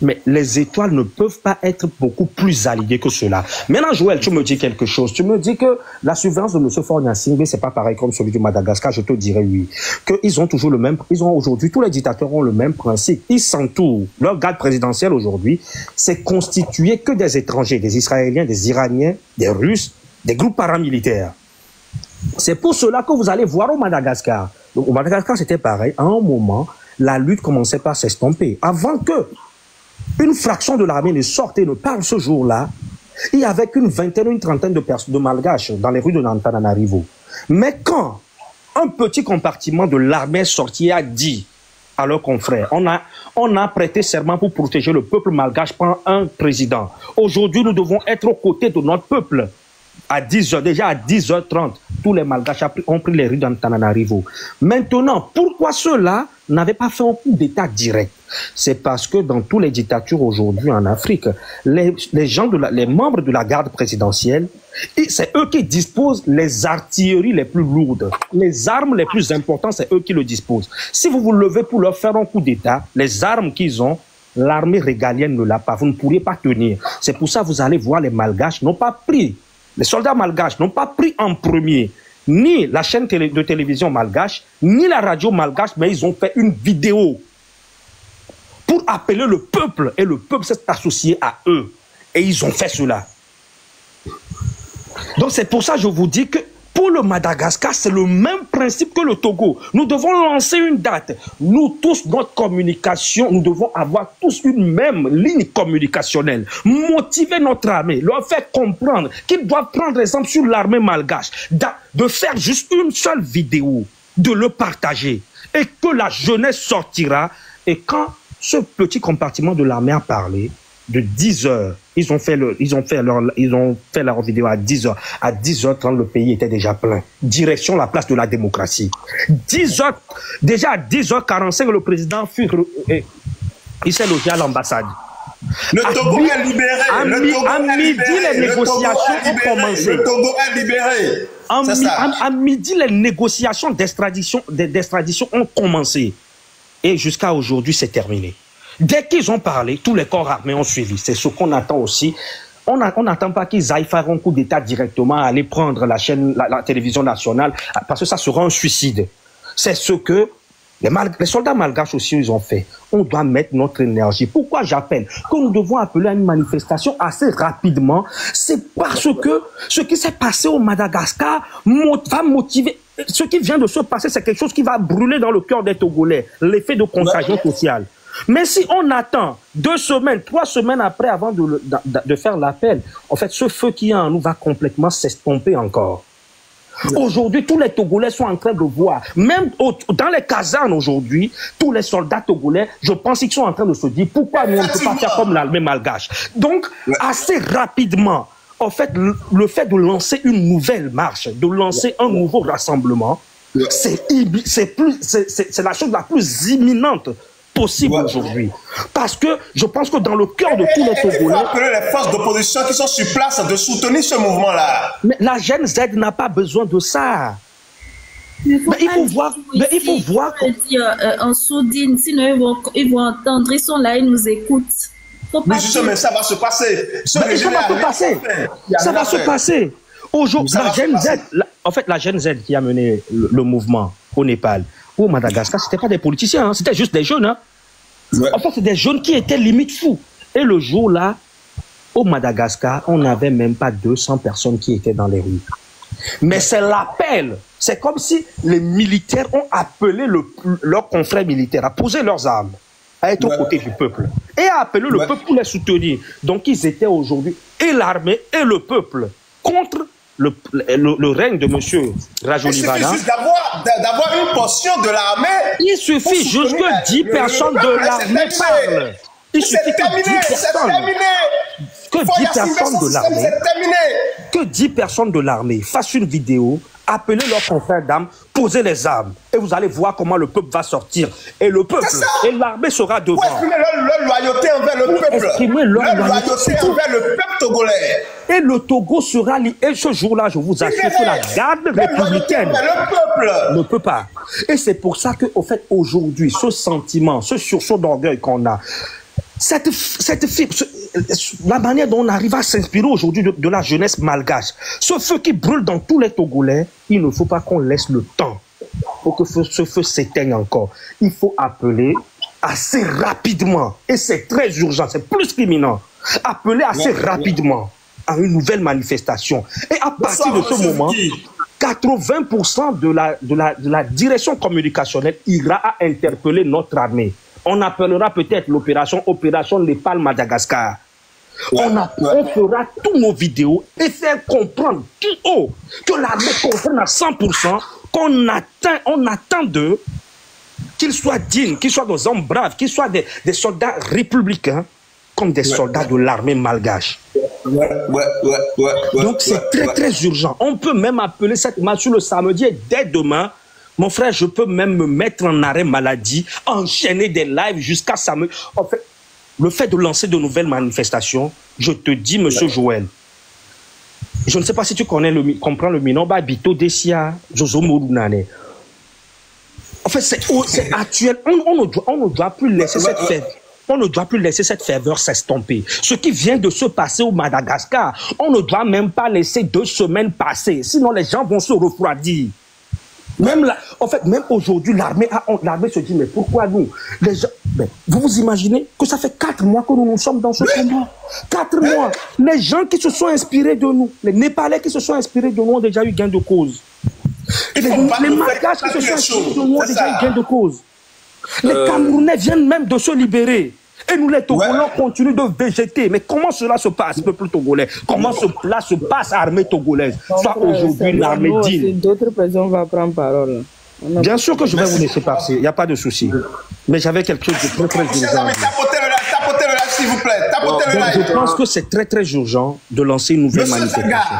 [SPEAKER 7] mais les étoiles ne peuvent pas être beaucoup plus alignées que cela. Maintenant, Joël, tu me dis quelque chose. Tu me dis que la surveillance de M. Faure Gnassingbé, c'est pas pareil comme celui du Madagascar. Je te dirais oui. Qu'ils ont toujours le même, ils ont aujourd'hui, tous les dictateurs ont le même principe. Ils s'entourent. Leur garde présidentielle aujourd'hui, c'est constitué que des étrangers, des Israéliens, des Iraniens, des Russes, des groupes paramilitaires. C'est pour cela que vous allez voir au Madagascar. Donc, au Madagascar, c'était pareil. À un moment, la lutte commençait par s'estomper. Avant que une fraction de l'armée ne sorte et ne parle ce jour-là, il y avait qu'une vingtaine, une trentaine de personnes, de Malgaches dans les rues de Antananarivo. Mais quand un petit compartiment de l'armée sorti a dit à leurs confrères, on a prêté serment pour protéger le peuple malgache par un président. Aujourd'hui, nous devons être aux côtés de notre peuple. À 10h, déjà à 10h30, tous les Malgaches ont pris les rues d'Antananarivo. Maintenant, pourquoi ceux-là n'avaient pas fait un coup d'État direct? C'est parce que dans toutes les dictatures aujourd'hui en Afrique, les membres de la garde présidentielle, c'est eux qui disposent les artilleries les plus lourdes. Les armes les plus importantes, c'est eux qui le disposent. Si vous vous levez pour leur faire un coup d'État, les armes qu'ils ont, l'armée régalienne ne l'a pas. Vous ne pourriez pas tenir. C'est pour ça que vous allez voir les Malgaches n'ont pas pris les soldats malgaches n'ont pas pris en premier ni la chaîne de télévision malgache, ni la radio malgache, mais ils ont fait une vidéo pour appeler le peuple, et le peuple s'est associé à eux. Et ils ont fait cela. Donc c'est pour ça que je vous dis que pour le Madagascar, c'est le même principe que le Togo. Nous devons lancer une date. Nous tous, notre communication, nous devons avoir tous une même ligne communicationnelle. Motiver notre armée, leur faire comprendre qu'ils doivent prendre exemple sur l'armée malgache, de faire juste une seule vidéo, de le partager, et que la jeunesse sortira. Et quand ce petit compartiment de l'armée a parlé, de 10 heures, ils ont fait leur vidéo à 10 heures. À 10h30, le pays était déjà plein. Direction la place de la démocratie. 10 heures, déjà à 10h45, le président il s'est logé à l'ambassade.
[SPEAKER 1] Le Togo est libéré.
[SPEAKER 7] À midi, les négociations ont commencé.
[SPEAKER 1] Le Togo est libéré.
[SPEAKER 7] À midi, les négociations d'extradition ont commencé. Et jusqu'à aujourd'hui, c'est terminé. Dès qu'ils ont parlé, tous les corps armés ont suivi. C'est ce qu'on attend aussi. On n'attend pas qu'ils aillent faire un coup d'État directement, aller prendre la chaîne, la télévision nationale, parce que ça sera un suicide. C'est ce que les soldats malgaches aussi, ils ont fait. On doit mettre notre énergie. Pourquoi j'appelle que nous devons appeler à une manifestation assez rapidement? C'est parce que ce qui s'est passé au Madagascar va motiver. Ce qui vient de se passer, c'est quelque chose qui va brûler dans le cœur des Togolais. L'effet de contagion sociale. Mais si on attend 2 semaines, 3 semaines après, avant de faire l'appel, en fait, ce feu qui est en nous va complètement s'estomper encore. Aujourd'hui, tous les Togolais sont en train de voir, même dans les casernes aujourd'hui, tous les soldats togolais, je pense qu'ils sont en train de se dire pourquoi nous on ne peut pas faire comme l'armée malgache. Donc, assez rapidement, en fait, le fait de lancer une nouvelle marche, de lancer un nouveau rassemblement, c'est la chose la plus imminente possible aujourd'hui. Parce que je pense que dans le cœur de tous les Togolais... Il faut
[SPEAKER 1] appeler les forces d'opposition qui sont sur place de soutenir ce mouvement-là.
[SPEAKER 7] Mais la Gen Z n'a pas besoin de ça. Mais il faut voir...
[SPEAKER 4] En sourdine, sinon ils vont entendre, ils sont là, ils nous écoutent.
[SPEAKER 1] Mais justement, ça va se passer. Ça va se passer.
[SPEAKER 7] Ça va se passer. Aujourd'hui, la Gen Z... En fait, la Gen Z qui a mené le mouvement au Népal, au Madagascar, ce n'étaient pas des politiciens, hein, c'était juste des jeunes. Hein. Ouais. En fait, c'est des jeunes qui étaient limite fous. Et le jour-là, au Madagascar, on n'avait même pas 200 personnes qui étaient dans les rues. Mais c'est l'appel. C'est comme si les militaires ont appelé leurs confrères militaires à poser leurs armes, à être aux côtés du peuple. Et à appeler le peuple pour les soutenir. Donc, ils étaient aujourd'hui, et l'armée et le peuple, contre le règne de M. Rajolivana.
[SPEAKER 1] Il suffit juste d'avoir une portion de l'armée.
[SPEAKER 7] Il suffit juste que 10 personnes de l'armée parlent. Il suffit que 10 personnes de l'armée fassent une vidéo, appelez leurs confrères d'armes, posez les armes. Et vous allez voir comment le peuple va sortir. Et le peuple, et l'armée sera devant.
[SPEAKER 1] Exprimer leur loyauté envers le peuple.
[SPEAKER 7] Exprimer leur
[SPEAKER 1] loyauté envers le peuple togolais.
[SPEAKER 7] Et le Togo sera lié. Et ce jour-là, je vous assure que la garde républicaine ne peut pas. Et c'est pour ça que, au fait, aujourd'hui, ce sentiment, ce sursaut d'orgueil qu'on a, la manière dont on arrive à s'inspirer aujourd'hui de la jeunesse malgache, ce feu qui brûle dans tous les Togolais, il ne faut pas qu'on laisse le temps pour que ce feu s'éteigne encore. Il faut appeler assez rapidement, et c'est très urgent, c'est plus qu'imminent, appeler assez rapidement à une nouvelle manifestation. Et à partir de ce moment, 80% de la direction communicationnelle ira à interpeller notre armée. On appellera peut-être l'opération Népal-Madagascar. On fera tous nos vidéos et faire comprendre tout haut que l'armée comprenne à 100% qu'on attend d'eux qu'ils soient dignes, qu'ils soient des hommes braves, qu'ils soient des soldats républicains comme des soldats de l'armée malgache. Donc c'est très très urgent. On peut même appeler cette marche le samedi et dès demain, mon frère, je peux même me mettre en arrêt maladie, enchaîner des lives jusqu'à samedi. En fait, le fait de lancer de nouvelles manifestations, je te dis, monsieur Joël, je ne sais pas si tu comprends le Minomba Bito Dessia, Jozo Morunane. En fait, c'est actuel. On ne doit plus laisser cette fête. on ne doit plus laisser cette ferveur s'estomper. Ce qui vient de se passer au Madagascar, on ne doit même pas laisser 2 semaines passer, sinon les gens vont se refroidir. Même là, en fait, même aujourd'hui, l'armée se dit, mais pourquoi nous les gens, vous vous imaginez que ça fait 4 mois que nous sommes dans ce combat. 4 mois. Les gens qui se sont inspirés de nous, les Népalais qui se sont inspirés de nous ont déjà eu gain de cause. Les Malgaches qui se sont inspirés de nous ont déjà eu gain de cause. Les Camerounais viennent même de se libérer. Et nous, les Togolais, continuent de végéter. Mais comment cela se passe, peuple togolais? Comment cela se passe, armée togolaise? Soit aujourd'hui une armée digne. D'autres personnes vont prendre parole. Bien sûr que je vais vous laisser passer, il n'y a pas de souci. Mais j'avais quelque chose de très urgent.
[SPEAKER 1] Tapotez le live, s'il vous plaît. Tapotez le live.
[SPEAKER 7] Je pense que c'est très urgent de lancer une nouvelle manifestation.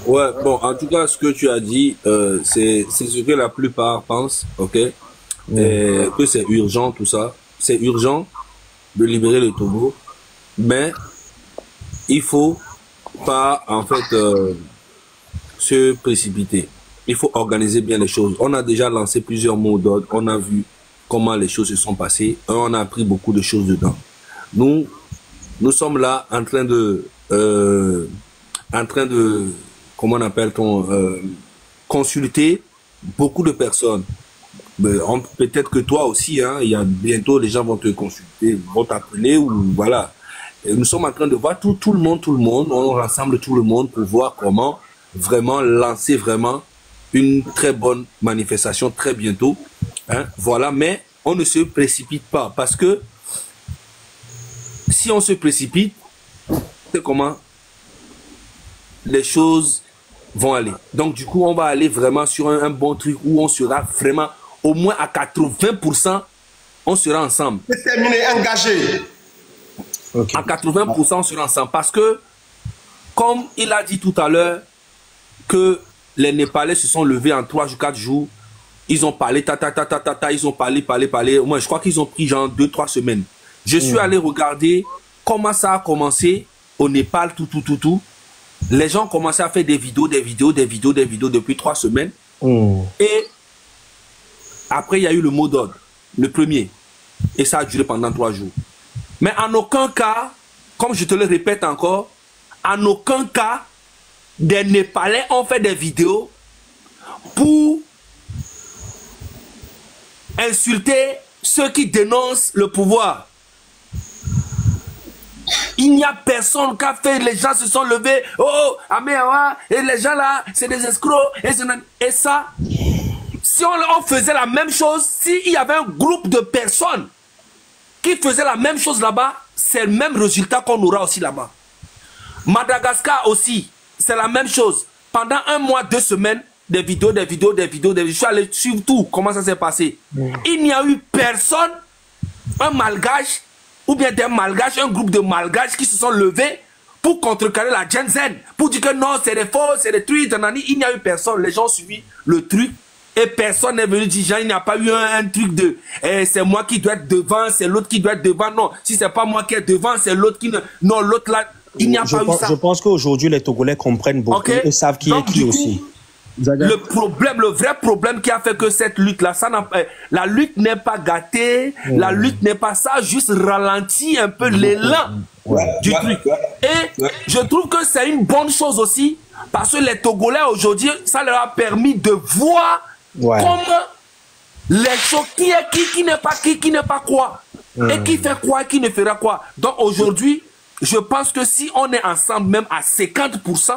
[SPEAKER 2] Ouais, bon, en tout cas, ce que tu as dit, c'est ce que la plupart pensent, ok? Que c'est urgent, tout ça. C'est urgent de libérer le Togo, mais il faut pas, en fait, se précipiter. Il faut organiser bien les choses. On a déjà lancé plusieurs mots d'ordre. On a vu comment les choses se sont passées. On a appris beaucoup de choses dedans. Nous sommes là en train de comment on appelle-t-on, consulter beaucoup de personnes. Peut-être que toi aussi, hein, il y a bientôt les gens vont te consulter, vont t'appeler ou voilà. Et nous sommes en train de voir tout le monde, on rassemble tout le monde pour voir comment vraiment lancer vraiment une très bonne manifestation très bientôt. Hein, voilà, mais on ne se précipite pas parce que si on se précipite, c'est comment les choses vont aller. Donc du coup, on va aller vraiment sur un bon truc où on sera vraiment au moins à 80%, on sera ensemble.
[SPEAKER 1] C'est terminé, engagé.
[SPEAKER 2] Okay. À 80%, on sera ensemble. Parce que, comme il a dit tout à l'heure, que les Népalais se sont levés en 3 jours, 4 jours, ils ont parlé, ils ont parlé. Moi, je crois qu'ils ont pris genre 2-3 semaines. Je suis allé regarder comment ça a commencé au Népal, tout. Les gens ont commencé à faire des vidéos depuis 3 semaines. Et après, il y a eu le mot d'ordre, le premier. Et ça a duré pendant 3 jours. Mais en aucun cas, comme je te le répète encore, en aucun cas, des Népalais ont fait des vidéos pour insulter ceux qui dénoncent le pouvoir. Il n'y a personne qui a fait, les gens se sont levés, oh, Améawa, et les gens là, c'est des escrocs, et ça... Si on faisait la même chose, s'il y avait un groupe de personnes qui faisaient la même chose là-bas, c'est le même résultat qu'on aura aussi là-bas. Madagascar aussi, c'est la même chose. Pendant 1 mois, 2 semaines, des vidéos. Je suis allé suivre tout, comment ça s'est passé. Il n'y a eu personne, un malgache, ou bien des malgaches, un groupe de malgaches qui se sont levés pour contrecarrer la Gen Z, pour dire que non, c'est des faux, c'est des trucs. Il n'y a eu personne. Les gens ont suivi le truc. Et personne n'est venu dire, il n'y a pas eu un truc de c'est moi qui dois être devant, c'est l'autre qui doit être devant. Non, si c'est pas moi qui est devant, c'est l'autre qui ne... Non, l'autre là, il n'y a pas eu ça.
[SPEAKER 7] Je pense qu'aujourd'hui, les Togolais comprennent beaucoup et savent qui est qui aussi.
[SPEAKER 2] Le vrai problème qui a fait que cette lutte-là, la lutte n'est pas gâtée, la lutte n'est pas ça, juste ralentit un peu l'élan du truc. Et je trouve que c'est une bonne chose aussi, parce que les Togolais aujourd'hui, ça leur a permis de voir comment les choses, qui n'est pas quoi, et qui fait quoi, et qui ne fera quoi. Donc aujourd'hui, je pense que si on est ensemble même à 50%,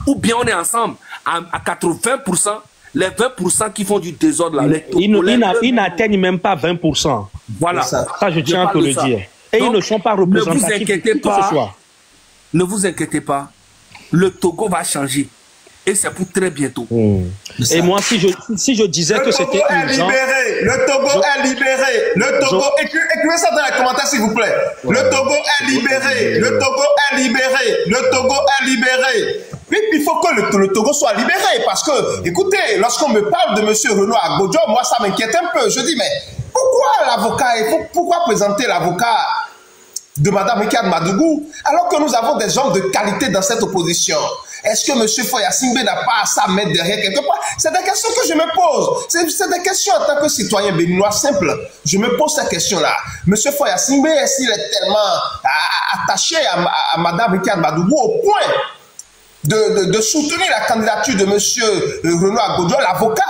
[SPEAKER 2] ou bien on est ensemble à 80%, les 20% qui font du désordre là,
[SPEAKER 7] ils n'atteignent même pas 20%.
[SPEAKER 2] Voilà.
[SPEAKER 7] Ça je tiens à te le dire. Et donc, ils ne sont pas représentatifs.
[SPEAKER 2] Ne vous inquiétez pas. Ne vous inquiétez pas. Le Togo va changer. Et c'est pour très bientôt.
[SPEAKER 7] Et moi, si je disais que c'était urgent...
[SPEAKER 1] Le Togo est libéré. Le Togo... Écrivez ça dans les commentaires, s'il vous plaît. Le Togo est libéré. Le Togo est libéré. Le Togo est libéré. Puis, il faut que le Togo soit libéré. Parce que, écoutez, lorsqu'on me parle de M. Renaud Agbojo, moi, ça m'inquiète un peu. Je dis, mais pourquoi l'avocat... Pourquoi présenter l'avocat de Mme Icad Madougou alors que nous avons des hommes de qualité dans cette opposition? Est-ce que M. Foya Singbe n'a pas ça à mettre derrière quelque part? C'est des questions que je me pose. C'est des questions en tant que citoyen béninois simple. Je me pose ces questions-là. M. Foya Singbe, est-ce qu'il est tellement attaché à Mme Ricard Madougou au point de soutenir la candidature de M. Renaud Agodio, l'avocat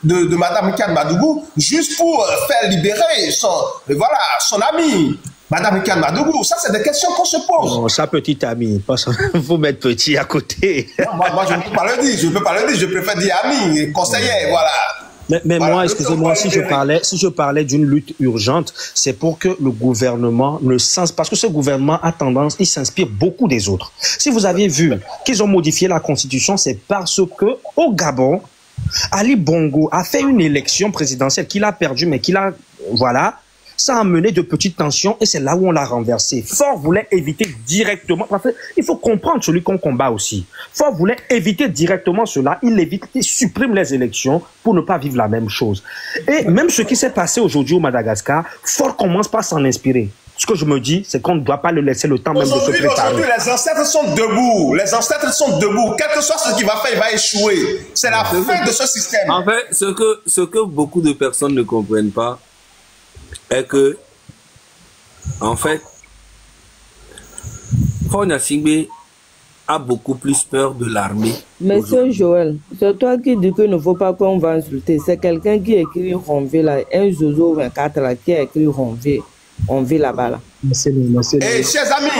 [SPEAKER 1] de Mme Ricard Madougou, juste pour faire libérer son ami, Mme Ricard Madougou? Ça, c'est des questions qu'on se pose.
[SPEAKER 7] Non, sa petite amie, vous mettre petit à côté.
[SPEAKER 1] Non, moi, je ne peux pas le dire, je préfère dire ami, conseiller, voilà.
[SPEAKER 7] Mais voilà, moi, excusez-moi, si je parlais d'une lutte urgente, c'est pour que le gouvernement parce que ce gouvernement a tendance, il s'inspire beaucoup des autres. Si vous aviez vu qu'ils ont modifié la constitution, c'est parce que au Gabon, Ali Bongo a fait une élection présidentielle qu'il a perdue, mais voilà, ça a mené de petites tensions et c'est là où on l'a renversé. Faure voulait éviter directement, parce qu'il faut comprendre celui qu'on combat aussi. Faure voulait éviter directement cela, il supprime les élections pour ne pas vivre la même chose. Et même ce qui s'est passé aujourd'hui au Madagascar, Faure commence par s'en inspirer. Ce que je me dis, c'est qu'on ne doit pas le laisser le temps même de se préparer.
[SPEAKER 1] Aujourd'hui, les ancêtres sont debout. Les ancêtres sont debout. Quel que soit ce qu'il va faire, il va échouer. C'est la fin de ce système.
[SPEAKER 2] En fait, ce que beaucoup de personnes ne comprennent pas est que, en fait, Foya Singbe a beaucoup plus peur de l'armée.
[SPEAKER 8] Monsieur Joël, c'est toi qui dis qu'il ne faut pas qu'on va insulter. C'est quelqu'un qui écrit Ronvé là, un Zozo 24 là, qui a écrit Ronvé. On vit là-bas là.
[SPEAKER 1] Et chers amis,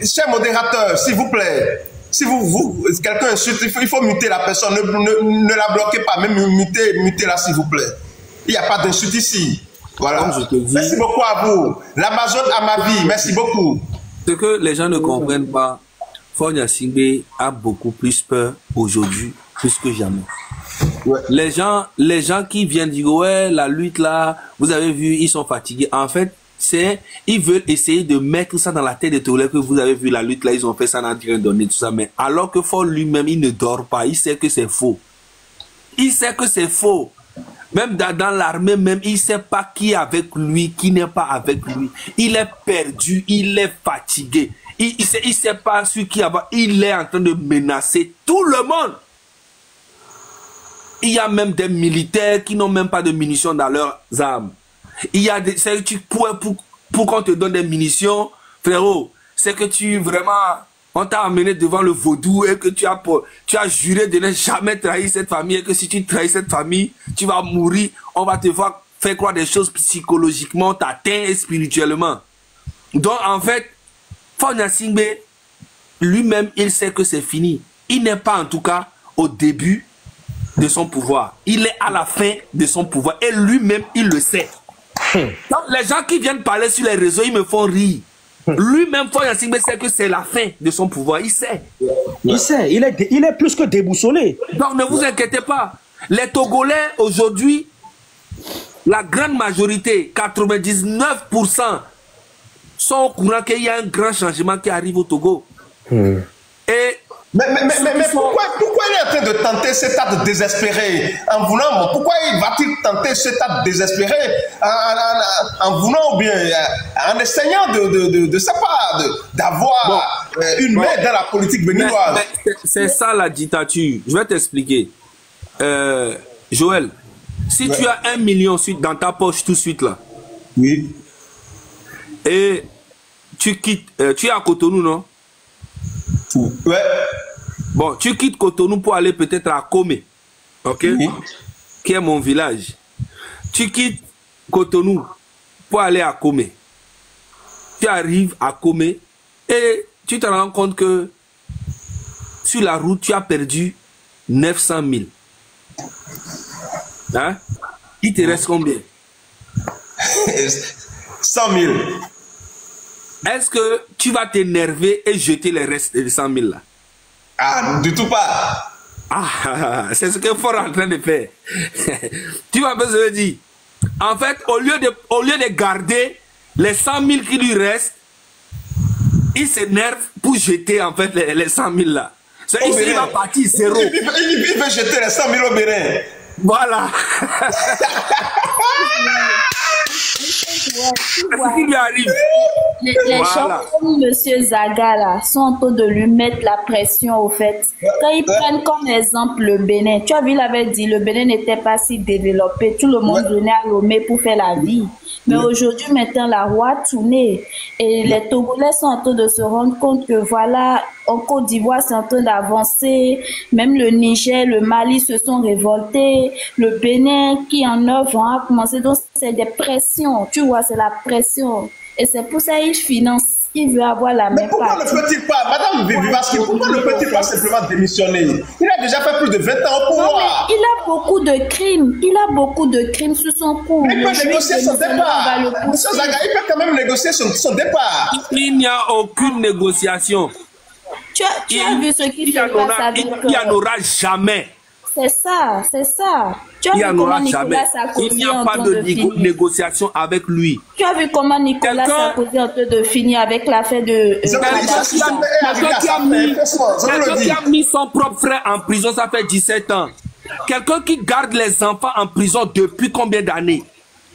[SPEAKER 1] chers modérateurs, s'il vous plaît, si quelqu'un insulte, il faut muter la personne, ne la bloquez pas, même mutez-la s'il vous plaît. Il n'y a pas d'insulte ici. Voilà. Merci beaucoup à vous. L'Amazon à ma vie, merci beaucoup.
[SPEAKER 2] Ce que les gens ne comprennent pas, Foya Singbe a beaucoup plus peur aujourd'hui, plus que jamais. Ouais. Les gens qui viennent dire ouais, la lutte là, vous avez vu, ils sont fatigués. En fait, ils veulent essayer de mettre ça dans la tête des Togolais que vous avez vu la lutte là, ils ont fait ça, n'a rien donné, tout ça. Mais alors que Faure lui-même, il ne dort pas, il sait que c'est faux. Il sait que c'est faux. Même dans l'armée même, il ne sait pas qui est avec lui, qui n'est pas avec lui. Il est perdu, il est fatigué. Il sait pas sur qui avoir. Il est en train de menacer tout le monde. Il y a même des militaires qui n'ont même pas de munitions dans leurs armes. Il y a des... Pour qu'on te donne des munitions, frérot, c'est que tu vraiment... On t'a amené devant le vaudou et que tu as juré de ne jamais trahir cette famille et que si tu trahis cette famille, tu vas mourir. On va te faire croire des choses psychologiquement, t'atteindre et spirituellement. Donc en fait, Foya Singbe, lui-même, il sait que c'est fini. Il n'est pas en tout cas au début de son pouvoir. Il est à la fin de son pouvoir et lui-même, il le sait. Donc les gens qui viennent parler sur les réseaux, ils me font rire. Lui-même, Foya Singbe sait que c'est la fin de son pouvoir. Il sait.
[SPEAKER 7] Il sait. Il est plus que déboussolé.
[SPEAKER 2] Donc ne vous inquiétez pas. Les Togolais aujourd'hui, la grande majorité, 99%, sont au courant qu'il y a un grand changement qui arrive au Togo. Et
[SPEAKER 1] mais pourquoi il est en train de tenter cet acte désespéré en voulant, pourquoi va-t-il tenter cet acte désespéré en voulant ou bien en essayant d'avoir une main dans la politique béninoise?
[SPEAKER 2] C'est ça la dictature. Je vais t'expliquer. Joël, si tu as 1 million dans ta poche tout de suite là,
[SPEAKER 1] oui,
[SPEAKER 2] et tu quittes, tu es à Cotonou, non?
[SPEAKER 1] Ouais.
[SPEAKER 2] Bon, tu quittes Cotonou pour aller peut-être à Komé, ok? Oui. Qui est mon village. Tu quittes Cotonou pour aller à Komé. Tu arrives à Komé et tu te rends compte que sur la route, tu as perdu 900 000. Hein? Il te reste combien?
[SPEAKER 1] 100 000.
[SPEAKER 2] Est-ce que tu vas t'énerver et jeter les restes de 100 000 là?
[SPEAKER 1] Ah, du tout pas.
[SPEAKER 2] Ah, c'est ce que Faure est en train de faire. Tu vas pas se dire. En fait, au lieu de garder les 100 000 qui lui restent, il s'énerve pour jeter en fait les 100 000 là. Il va partir zéro.
[SPEAKER 1] Il veut jeter les 100 000 au Bénin.
[SPEAKER 2] Voilà. Qu'est-ce qui lui arrive?
[SPEAKER 4] Les gens comme M. Zaga là, sont en train de lui mettre la pression au fait. Quand ils prennent comme exemple le Bénin, tu as vu, il avait dit le Bénin n'était pas si développé, tout le monde venait à Lomé pour faire la vie. Mais aujourd'hui, maintenant, la roue a tourné et les Togolais sont en train de se rendre compte que voilà, en Côte d'Ivoire, c'est en train d'avancer. Même le Niger, le Mali se sont révoltés. Le Bénin qui en œuvre a commencé. Donc, c'est des pressions. Tu vois, c'est la pression. Et c'est pour ça qu'il finance. Il veut avoir la même
[SPEAKER 1] part. Mais pourquoi ne peut-il pas, Madame Vivaski, pourquoi ne peut-il pas simplement démissionner? Il a déjà fait plus de 20 ans au pouvoir.
[SPEAKER 4] Il a beaucoup de crimes. Il a beaucoup de crimes sous son cou.
[SPEAKER 1] Il peut négocier son départ. M. Zaga, il peut quand même négocier son départ.
[SPEAKER 2] Il n'y a aucune négociation.
[SPEAKER 4] Tu as vu ce qui se passe avec...
[SPEAKER 2] Il n'y en aura jamais.
[SPEAKER 4] C'est ça, c'est ça. Tu as vu comment Nicolas Sarkozy
[SPEAKER 2] il n'y a pas de négociation avec lui.
[SPEAKER 4] Tu as vu comment Nicolas Sarkozy est en train de finir avec l'affaire de...
[SPEAKER 2] Quelqu'un qui a mis son propre frère en prison, ça fait 17 ans. Quelqu'un qui garde les enfants en prison depuis combien d'années?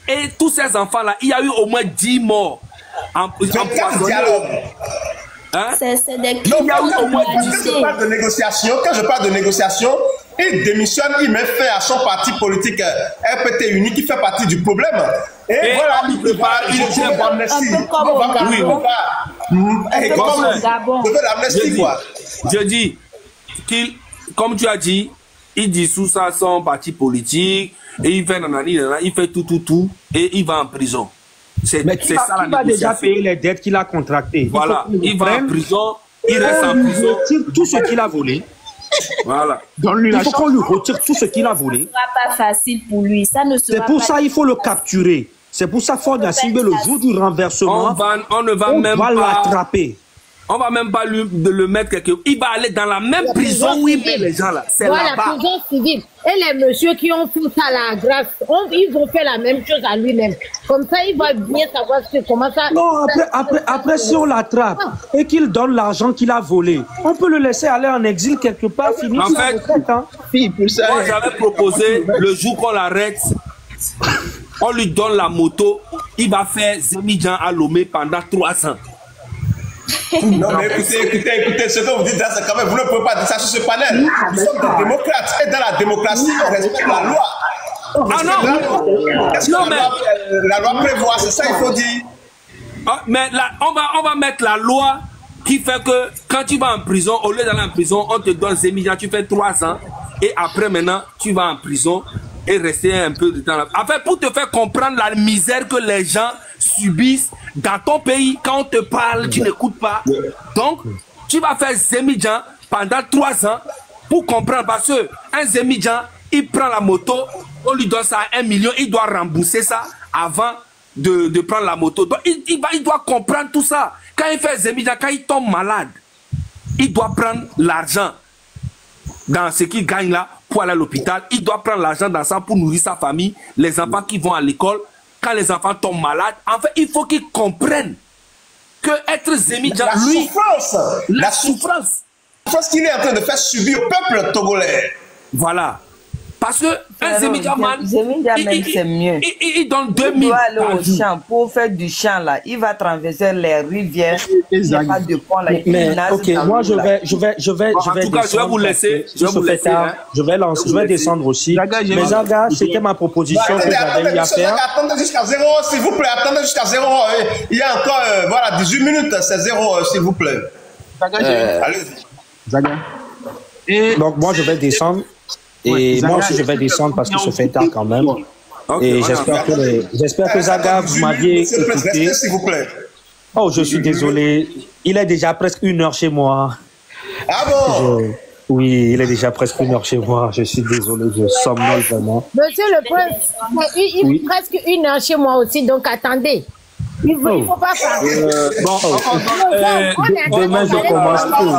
[SPEAKER 2] Et tous ces enfants-là, il y a eu au moins 10 morts empoisonnés.
[SPEAKER 4] Hein? C'est des
[SPEAKER 1] crimes. Quand je parle de négociation, il démissionne, il met fin à son parti politique RPT Uni qui fait partie du problème. Et voilà, il prépare, il tient l'amnistie.
[SPEAKER 2] Je dis qu'il, comme tu as dit, il dissout ça son parti politique et il fait il fait tout et il va en prison.
[SPEAKER 7] Mais qui va déjà payer les dettes qu'il a contractées.
[SPEAKER 2] Voilà, il va en prison, il reste en prison.
[SPEAKER 7] Tout ce qu'il a volé.
[SPEAKER 2] Voilà.
[SPEAKER 7] Il faut qu'on lui retire tout ce qu'il a volé.
[SPEAKER 4] Ce ne sera pas facile pour lui.
[SPEAKER 7] C'est pour ça qu'il faut le capturer. C'est pour ça Ford Gnassingbé, le jour du renversement,
[SPEAKER 2] on ne va même pas
[SPEAKER 7] l'attraper.
[SPEAKER 2] On va même pas le mettre quelque part. Il va aller dans la même prison où il met les gens là. C'est
[SPEAKER 9] voilà, la prison civile. Et les messieurs qui ont fait ça à la grâce, ils ont fait la même chose à lui-même. Comme ça, il va bien savoir comment ça...
[SPEAKER 7] Non, après si on l'attrape et qu'il donne l'argent qu'il a volé, on peut le laisser aller en exil quelque part, finir
[SPEAKER 2] en fait, moi j'avais proposé, le jour qu'on l'arrête, on lui donne la moto, il va faire Zemidjan à Lomé pendant 3 ans.
[SPEAKER 1] Non mais écoutez, ce que vous dites là, c'est quand même, vous ne pouvez pas dire ça sur ce panel. Nous sommes des démocrates et dans la démocratie, on respecte la loi.
[SPEAKER 2] Ah non,
[SPEAKER 1] qu'est-ce que la loi prévoit, c'est ça il faut dire.
[SPEAKER 2] Mais là, on va mettre la loi qui fait que quand tu vas en prison, au lieu d'aller en prison, on te donne Zemidjan, tu fais 3 ans et après maintenant, tu vas en prison et rester un peu de temps là. En fait, pour te faire comprendre la misère que les gens subissent dans ton pays, quand on te parle, tu n'écoutes pas. Donc, tu vas faire Zemidjan pendant 3 ans pour comprendre. Parce que un Zemidjan, il prend la moto, on lui donne ça à 1 million, il doit rembourser ça avant de prendre la moto. Donc, il doit comprendre tout ça. Quand il fait Zemidjan, quand il tombe malade, il doit prendre l'argent dans ce qu'il gagne là pour aller à l'hôpital. Il doit prendre l'argent dans ça pour nourrir sa famille, les enfants qui vont à l'école. Quand les enfants tombent malades, en fait, il faut qu'ils comprennent que être Zemidjan, lui, la souffrance
[SPEAKER 1] qu'il est en train de faire subir au peuple togolais.
[SPEAKER 2] Voilà. Parce que un Zemidjan man,
[SPEAKER 8] c'est mieux.
[SPEAKER 2] Il donne 2000.
[SPEAKER 8] Il doit aller au champ pour faire du champ là. Il va traverser les rivières. Il n'y a pas de pont là.
[SPEAKER 7] Mais ok, moi je vais
[SPEAKER 2] en tout cas, je vais vous laisser.
[SPEAKER 7] Je vais descendre aussi. Mais Zaga, c'était ma proposition que j'avais eu à faire.
[SPEAKER 1] Attendez jusqu'à 0, s'il vous plaît. Attendez jusqu'à 0. Il y a encore voilà 18 minutes, c'est 0, s'il vous plaît.
[SPEAKER 5] Allez-y. Zaga.
[SPEAKER 7] Donc moi je vais descendre. Et moi aussi je vais descendre parce que ça fait tard quand même. Et j'espère que Zaga, vous m'aviez écouté.
[SPEAKER 1] S'il vous plaît.
[SPEAKER 7] Oh, je suis désolé. Il est déjà presque 1 heure chez moi.
[SPEAKER 1] Ah bon?
[SPEAKER 7] Oui, il est déjà presque 1 heure chez moi. Je suis désolé, je somnole vraiment.
[SPEAKER 9] Monsieur le Prince, il est presque 1 heure chez moi aussi, donc attendez. Il ne faut pas parler.
[SPEAKER 7] Demain je commence
[SPEAKER 1] tout.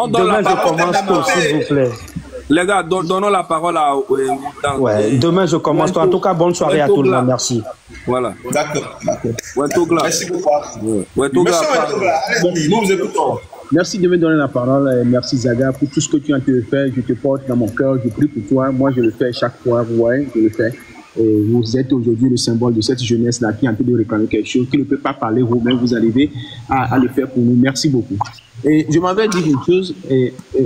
[SPEAKER 7] Demain je commence tout, s'il vous plaît.
[SPEAKER 2] Les gars, donnons la parole à...
[SPEAKER 7] demain je commence tout. En tout cas, bonne soirée à tout le monde. Merci.
[SPEAKER 2] Voilà.
[SPEAKER 1] D'accord.
[SPEAKER 2] Merci
[SPEAKER 1] beaucoup. Allez-y, nous vous écoutons.
[SPEAKER 5] Merci de me donner la parole. Merci Zaga pour tout ce que tu as fait. Je te porte dans mon cœur. Je prie pour toi. Moi, je le fais chaque fois. Vous voyez, je le fais.
[SPEAKER 6] vous êtes aujourd'hui le symbole de cette jeunesse-là qui est en train de réclamer quelque chose, qui ne peut pas parler vous-même, vous arrivez à le faire pour nous. Merci beaucoup. Et je m'avais dit une chose,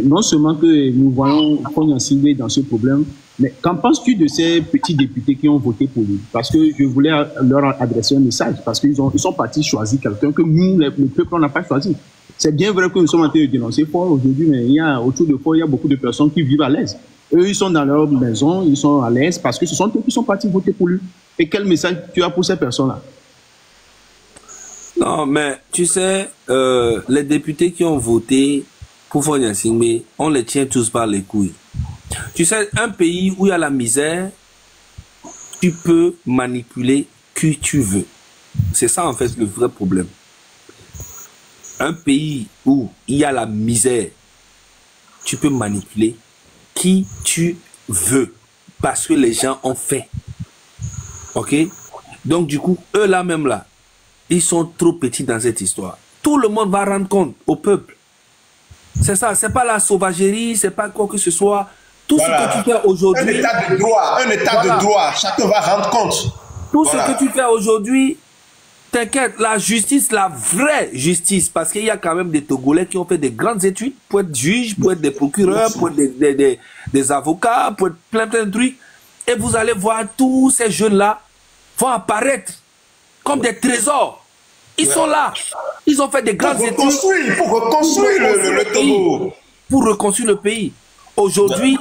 [SPEAKER 6] non seulement que nous voyons Fogna Singbe dans ce problème, mais qu'en penses-tu de ces petits députés qui ont voté pour lui? Parce que je voulais leur adresser un message, parce qu'ils sont partis choisir quelqu'un que nous, le peuple, on n'a pas choisi. C'est bien vrai que nous sommes en train de dénoncer Fort aujourd'hui, mais autour de Fort, il y a beaucoup de personnes qui vivent à l'aise. Eux, ils sont dans leur maison, ils sont à l'aise parce que ce sont eux qui sont partis voter pour lui. Et quel message tu as pour ces personnes-là?
[SPEAKER 2] Non, mais tu sais, les députés qui ont voté pour Fogna Singbe, on les tient tous par les couilles. Tu sais, un pays où il y a la misère, tu peux manipuler qui tu veux. C'est ça, en fait, le vrai problème. Un pays où il y a la misère, tu peux manipuler qui tu veux. Parce que les gens ont fait. Ok? Donc, du coup, eux là même là, ils sont trop petits dans cette histoire. Tout le monde va rendre compte au peuple. C'est ça, c'est pas la sauvagerie, c'est pas quoi que ce soit. Tout ce que tu fais aujourd'hui...
[SPEAKER 1] Un état de droit, de droit. Chacun va rendre compte.
[SPEAKER 2] Tout ce que tu fais aujourd'hui, t'inquiète, la justice, la vraie justice, parce qu'il y a quand même des Togolais qui ont fait des grandes études pour être juges, pour être des procureurs, pour être des avocats, pour être plein de trucs. Et vous allez voir tous ces jeunes-là vont apparaître comme des trésors. Ils sont là. Ils ont fait des grandes études.
[SPEAKER 1] Pour reconstruire le Togo.
[SPEAKER 2] Pour reconstruire le pays. Aujourd'hui,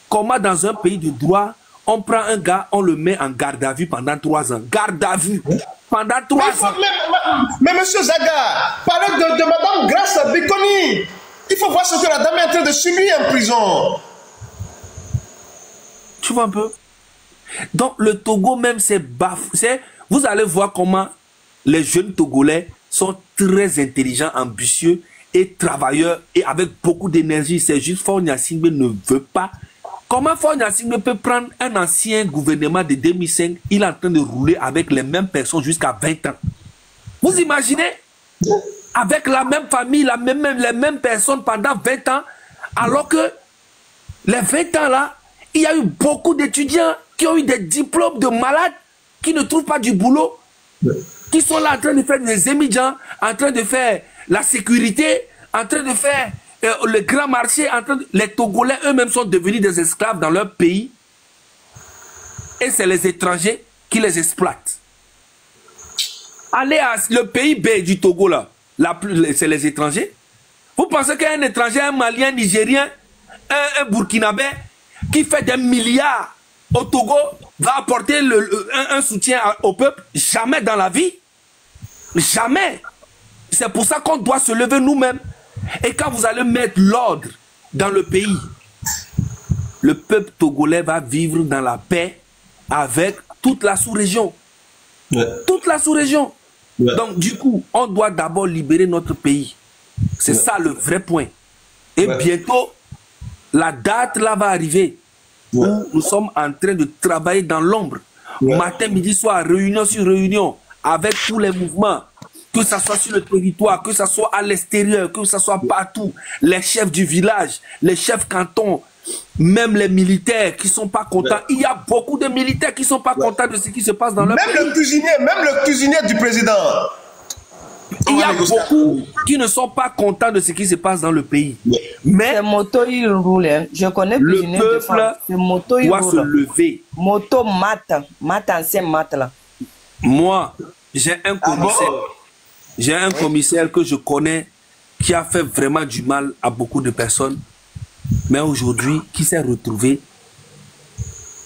[SPEAKER 2] comment dans un pays de droit, on prend un gars, on le met en garde à vue pendant 3 ans. Garde à vue. Pendant 3 ans.
[SPEAKER 1] Mais monsieur Zaga, parlez de madame Grace Bikoni. Il faut voir ce que la dame est en train de subir en prison.
[SPEAKER 2] Tu vois un peu? Donc le Togo même c'est bafoué. Vous allez voir comment les jeunes Togolais sont très intelligents, ambitieux et travailleurs et avec beaucoup d'énergie. C'est juste Fogna Singbe ne veut pas. Comment Fogna Singbe peut prendre un ancien gouvernement de 2005, il est en train de rouler avec les mêmes personnes jusqu'à 20 ans. Vous imaginez? Avec la même famille, les mêmes personnes pendant 20 ans, alors que les 20 ans là, il y a eu beaucoup d'étudiants qui ont eu des diplômes de malades, qui ne trouvent pas du boulot, qui sont là en train de faire des émigrants, en train de faire la sécurité, en train de faire le grand marché. Les Togolais eux-mêmes sont devenus des esclaves dans leur pays. Et c'est les étrangers qui les exploitent. Allez à le PIB du Togo là, c'est les étrangers. Vous pensez qu'un étranger, un Malien, un Nigérien, un Burkinabé, qui fait des milliards au Togo, va apporter un soutien au peuple? Jamais dans la vie. Jamais. C'est pour ça qu'on doit se lever nous-mêmes. Et quand vous allez mettre l'ordre dans le pays, le peuple togolais va vivre dans la paix avec toute la sous-région. Ouais. Toute la sous-région. Ouais. Donc, du coup, on doit d'abord libérer notre pays. C'est ça le vrai point. Et bientôt, la date là va arriver où nous sommes en train de travailler dans l'ombre. Matin, midi, soir, réunion sur réunion, avec tous les mouvements, que ce soit sur le territoire, que ce soit à l'extérieur, que ce soit partout, les chefs du village, les chefs cantons, même les militaires qui ne sont pas contents. Il y a beaucoup de militaires qui ne sont pas contents de ce qui se passe dans leur pays.
[SPEAKER 1] Même le cuisinier du président.
[SPEAKER 2] Il y a beaucoup qui ne sont pas contents de ce qui se passe dans le pays. Mais
[SPEAKER 8] moto il roule, hein. Je connais
[SPEAKER 2] le peuple doit se lever.
[SPEAKER 8] Moto ancien mat là.
[SPEAKER 2] Moi, j'ai un commissaire. J'ai un commissaire que je connais qui a fait vraiment du mal à beaucoup de personnes. Mais aujourd'hui, qui s'est retrouvé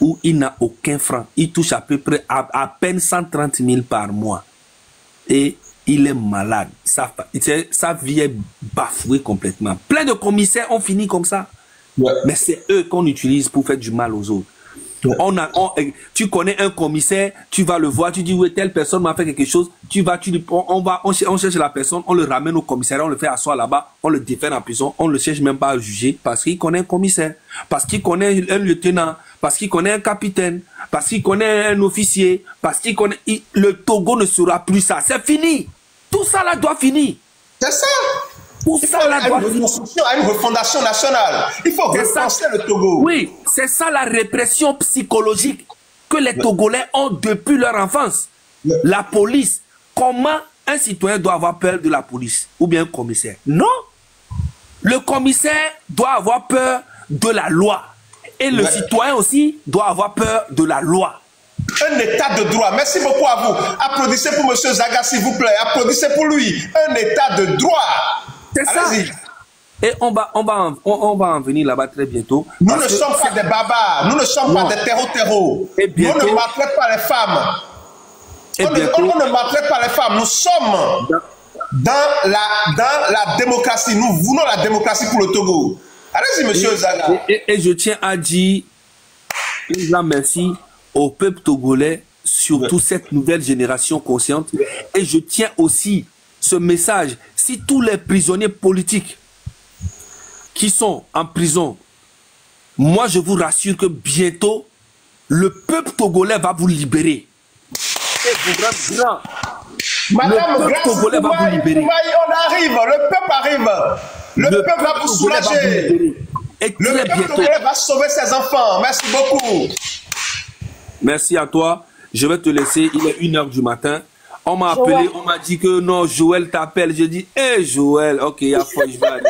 [SPEAKER 2] où il n'a aucun franc. Il touche à peu près à peine 130 000 par mois. Et il est malade. Sa vie est bafouée complètement. Plein de commissaires ont fini comme ça. Mais c'est eux qu'on utilise pour faire du mal aux autres. Tu connais un commissaire, tu vas le voir, tu dis oui, telle personne m'a fait quelque chose, on cherche la personne, on le ramène au commissariat, on le fait asseoir là-bas, on le défère en prison, on ne cherche même pas à juger parce qu'il connaît un commissaire, parce qu'il connaît un lieutenant, parce qu'il connaît un capitaine, parce qu'il connaît un officier, parce qu'il connaît... Le Togo ne sera plus ça, c'est fini. Tout ça là doit finir.
[SPEAKER 1] C'est ça.
[SPEAKER 2] Tout ça là doit finir.
[SPEAKER 1] À une refondation nationale. Il faut repenser le Togo.
[SPEAKER 2] Oui, c'est ça la répression psychologique. que les Togolais ont depuis leur enfance. La police, comment un citoyen doit avoir peur de la police ou bien un commissaire? Non. Le commissaire doit avoir peur de la loi. Et le citoyen aussi doit avoir peur de la loi.
[SPEAKER 1] Un état de droit. Merci beaucoup à vous. Applaudissez pour M. Zaga, s'il vous plaît. Applaudissez pour lui. Un état de droit.
[SPEAKER 2] C'est ça. Et on va en venir là-bas très bientôt.
[SPEAKER 1] Nous ne sommes pas des barbares. Nous ne sommes pas des terreaux. Nous ne maltraitons pas les femmes. On ne maltraite pas les femmes. Nous sommes dans la démocratie. Nous voulons la démocratie pour le Togo. Allez-y, monsieur Zaga.
[SPEAKER 2] Et je tiens à dire un grand merci au peuple togolais, surtout cette nouvelle génération consciente. Et je tiens aussi ce message. Si tous les prisonniers politiques qui sont en prison, moi je vous rassure que bientôt, le peuple togolais va vous libérer.
[SPEAKER 1] Madame,
[SPEAKER 2] le peuple togolais va vous libérer.
[SPEAKER 1] On arrive, le peuple arrive. Le peuple va vous soulager.
[SPEAKER 2] Et
[SPEAKER 1] le peuple togolais va sauver ses enfants. Merci beaucoup.
[SPEAKER 2] Merci à toi. Je vais te laisser. Il est 1h du matin. On m'a appelé, on m'a dit que non, Joël t'appelle. Je dis, hé Joël, ok, il y a foi, je vais aller.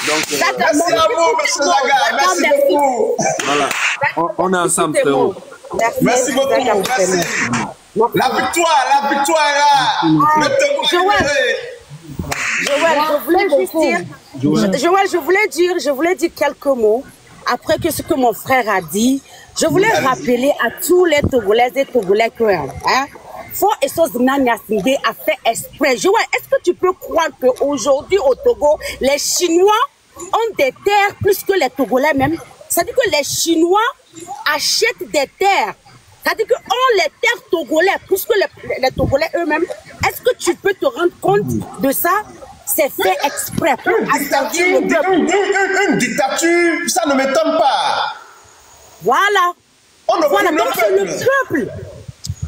[SPEAKER 2] Donc,
[SPEAKER 1] merci à vous, monsieur Zaga. Merci beaucoup.
[SPEAKER 2] Voilà. On est ensemble, frérot.
[SPEAKER 1] Merci beaucoup. Merci. La victoire est là.
[SPEAKER 9] Joël, je voulais dire quelques mots après que ce que mon frère a dit. Je voulais rappeler à tous les Togolais et Togolais que Fort et Nani Asindé a fait exprès. Joël, est-ce que tu peux croire qu'aujourd'hui au Togo, les Chinois ont des terres plus que les Togolais même? C'est-à-dire que les Chinois achètent des terres. C'est-à-dire qu'on les terres togolais plus que les Togolais eux-mêmes. Est-ce que tu peux te rendre compte de ça? C'est fait exprès.
[SPEAKER 1] Une dictature, ça ne m'étonne pas.
[SPEAKER 9] Voilà. Voilà, donc c'est le peuple.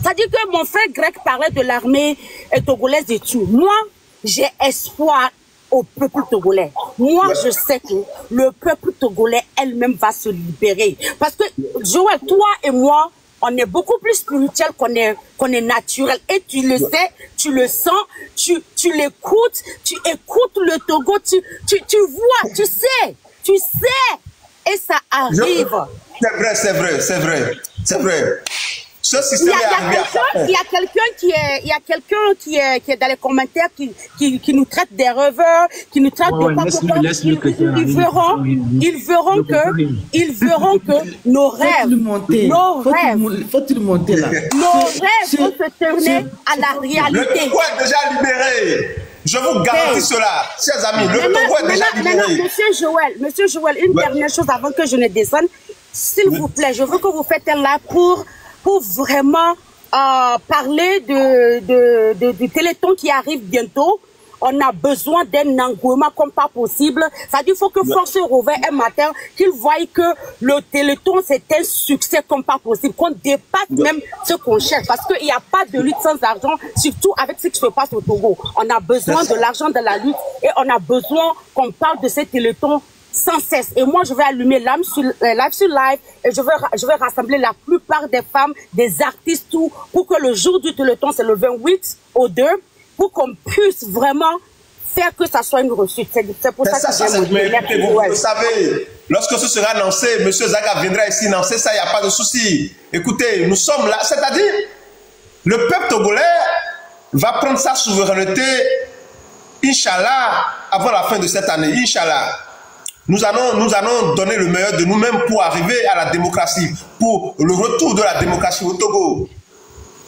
[SPEAKER 9] C'est-à-dire que mon frère grec parlait de l'armée togolaise et tout. Moi, j'ai espoir au peuple togolais. Moi, je sais que le peuple togolais elle-même va se libérer. Parce que, Joël, toi et moi, on est beaucoup plus spirituel qu'on est naturel. Et tu le sais, tu le sens, tu l'écoutes, tu écoutes le Togo, tu vois, tu sais. Et ça arrive.
[SPEAKER 1] C'est vrai. Ce système
[SPEAKER 9] il y a quelqu'un qui est dans les commentaires qui nous traite des rêveurs, qui nous traite de pas. Ils verront que nos rêves vont se tourner à la réalité.
[SPEAKER 1] Le Togo est déjà libéré. Je vous garantis cela, chers amis. Le Togo est déjà libéré.
[SPEAKER 9] Monsieur Joël, une dernière chose avant que je ne descende. S'il vous plaît, je veux que vous faites un live pour vraiment parler du Téléthon qui arrive bientôt. On a besoin d'un engouement comme pas possible. Ça dit qu'il faut que Force se réveille un matin, qu'il voie que le Téléthon c'est un succès comme pas possible, qu'on dépasse même ce qu'on cherche. Parce qu'il n'y a pas de lutte sans argent, surtout avec ce qui se passe au Togo. On a besoin de l'argent de la lutte et on a besoin qu'on parle de ce Téléthon sans cesse. Et moi, je vais allumer live sur live et je vais rassembler la plupart des femmes, des artistes, tout, pour que le jour du Téléthon, c'est le 28 au 2, pour qu'on puisse vraiment faire que ça soit une réussite. C'est pour ça que
[SPEAKER 1] vous le savez, lorsque ce sera annoncé, M. Zaga viendra ici annoncer ça, il n'y a pas de souci. Écoutez, nous sommes là, c'est-à-dire, le peuple togolais va prendre sa souveraineté, Inch'Allah, avant la fin de cette année, Inch'Allah. Nous allons donner le meilleur de nous-mêmes pour arriver à la démocratie, pour le retour de la démocratie au Togo.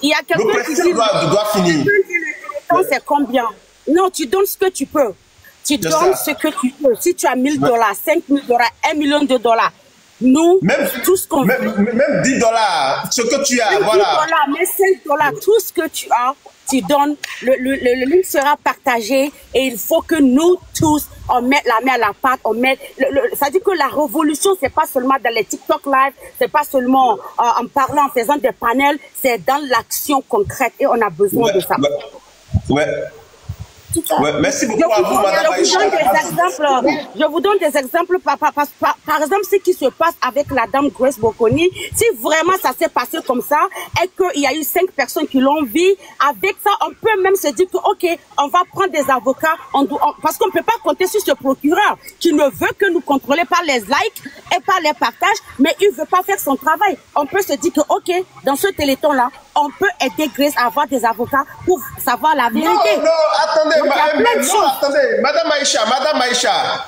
[SPEAKER 9] Il y a quelqu'un qui dit
[SPEAKER 1] doit finir.
[SPEAKER 9] C'est combien? Non, tu donnes ce que tu peux. Tu donnes ce que tu peux. Si tu as $1000, $5000, $1 million, nous, tout ce qu'on veut.
[SPEAKER 1] Même $10, ce que tu as, voilà.
[SPEAKER 9] $10, mais $5, tout ce que tu as, tu donnes. Le link sera partagé et il faut que nous tous, on mette la main à la pâte, ça dit que la révolution, c'est pas seulement dans les TikTok live, c'est pas seulement en parlant, en faisant des panels, c'est dans l'action concrète et on a besoin de ça.
[SPEAKER 1] Ouais, merci beaucoup à vous, Madame Aïcha.
[SPEAKER 9] Je vous donne des exemples. Par exemple, ce qui se passe avec la dame Grace Bokoni, si vraiment ça s'est passé comme ça et qu'il y a eu 5 personnes qui l'ont vu, avec ça, on peut même se dire que, ok, on va prendre des avocats, parce qu'on ne peut pas compter sur ce procureur qui ne veut que nous contrôler par les likes et par les partages, mais il ne veut pas faire son travail. On peut se dire que, ok, dans ce téléthon-là, on peut aider Grace à avoir des avocats pour savoir la vérité.
[SPEAKER 1] Non, attendez, Madame Aïcha.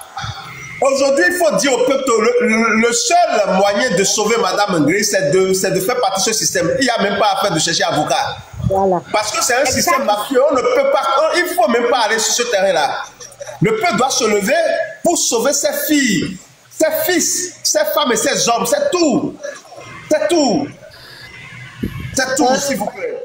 [SPEAKER 1] Aujourd'hui, il faut dire au peuple, le seul moyen de sauver Madame Grace, c'est de faire partie de ce système. Il n'y a même pas à faire de chercher avocat. Voilà. Parce que c'est un système mafieux, on ne peut pas, il ne faut même pas aller sur ce terrain-là. Le peuple doit se lever pour sauver ses filles, ses fils, ses femmes et ses hommes. C'est tout. C'est tout. C'est tout, s'il vous plaît.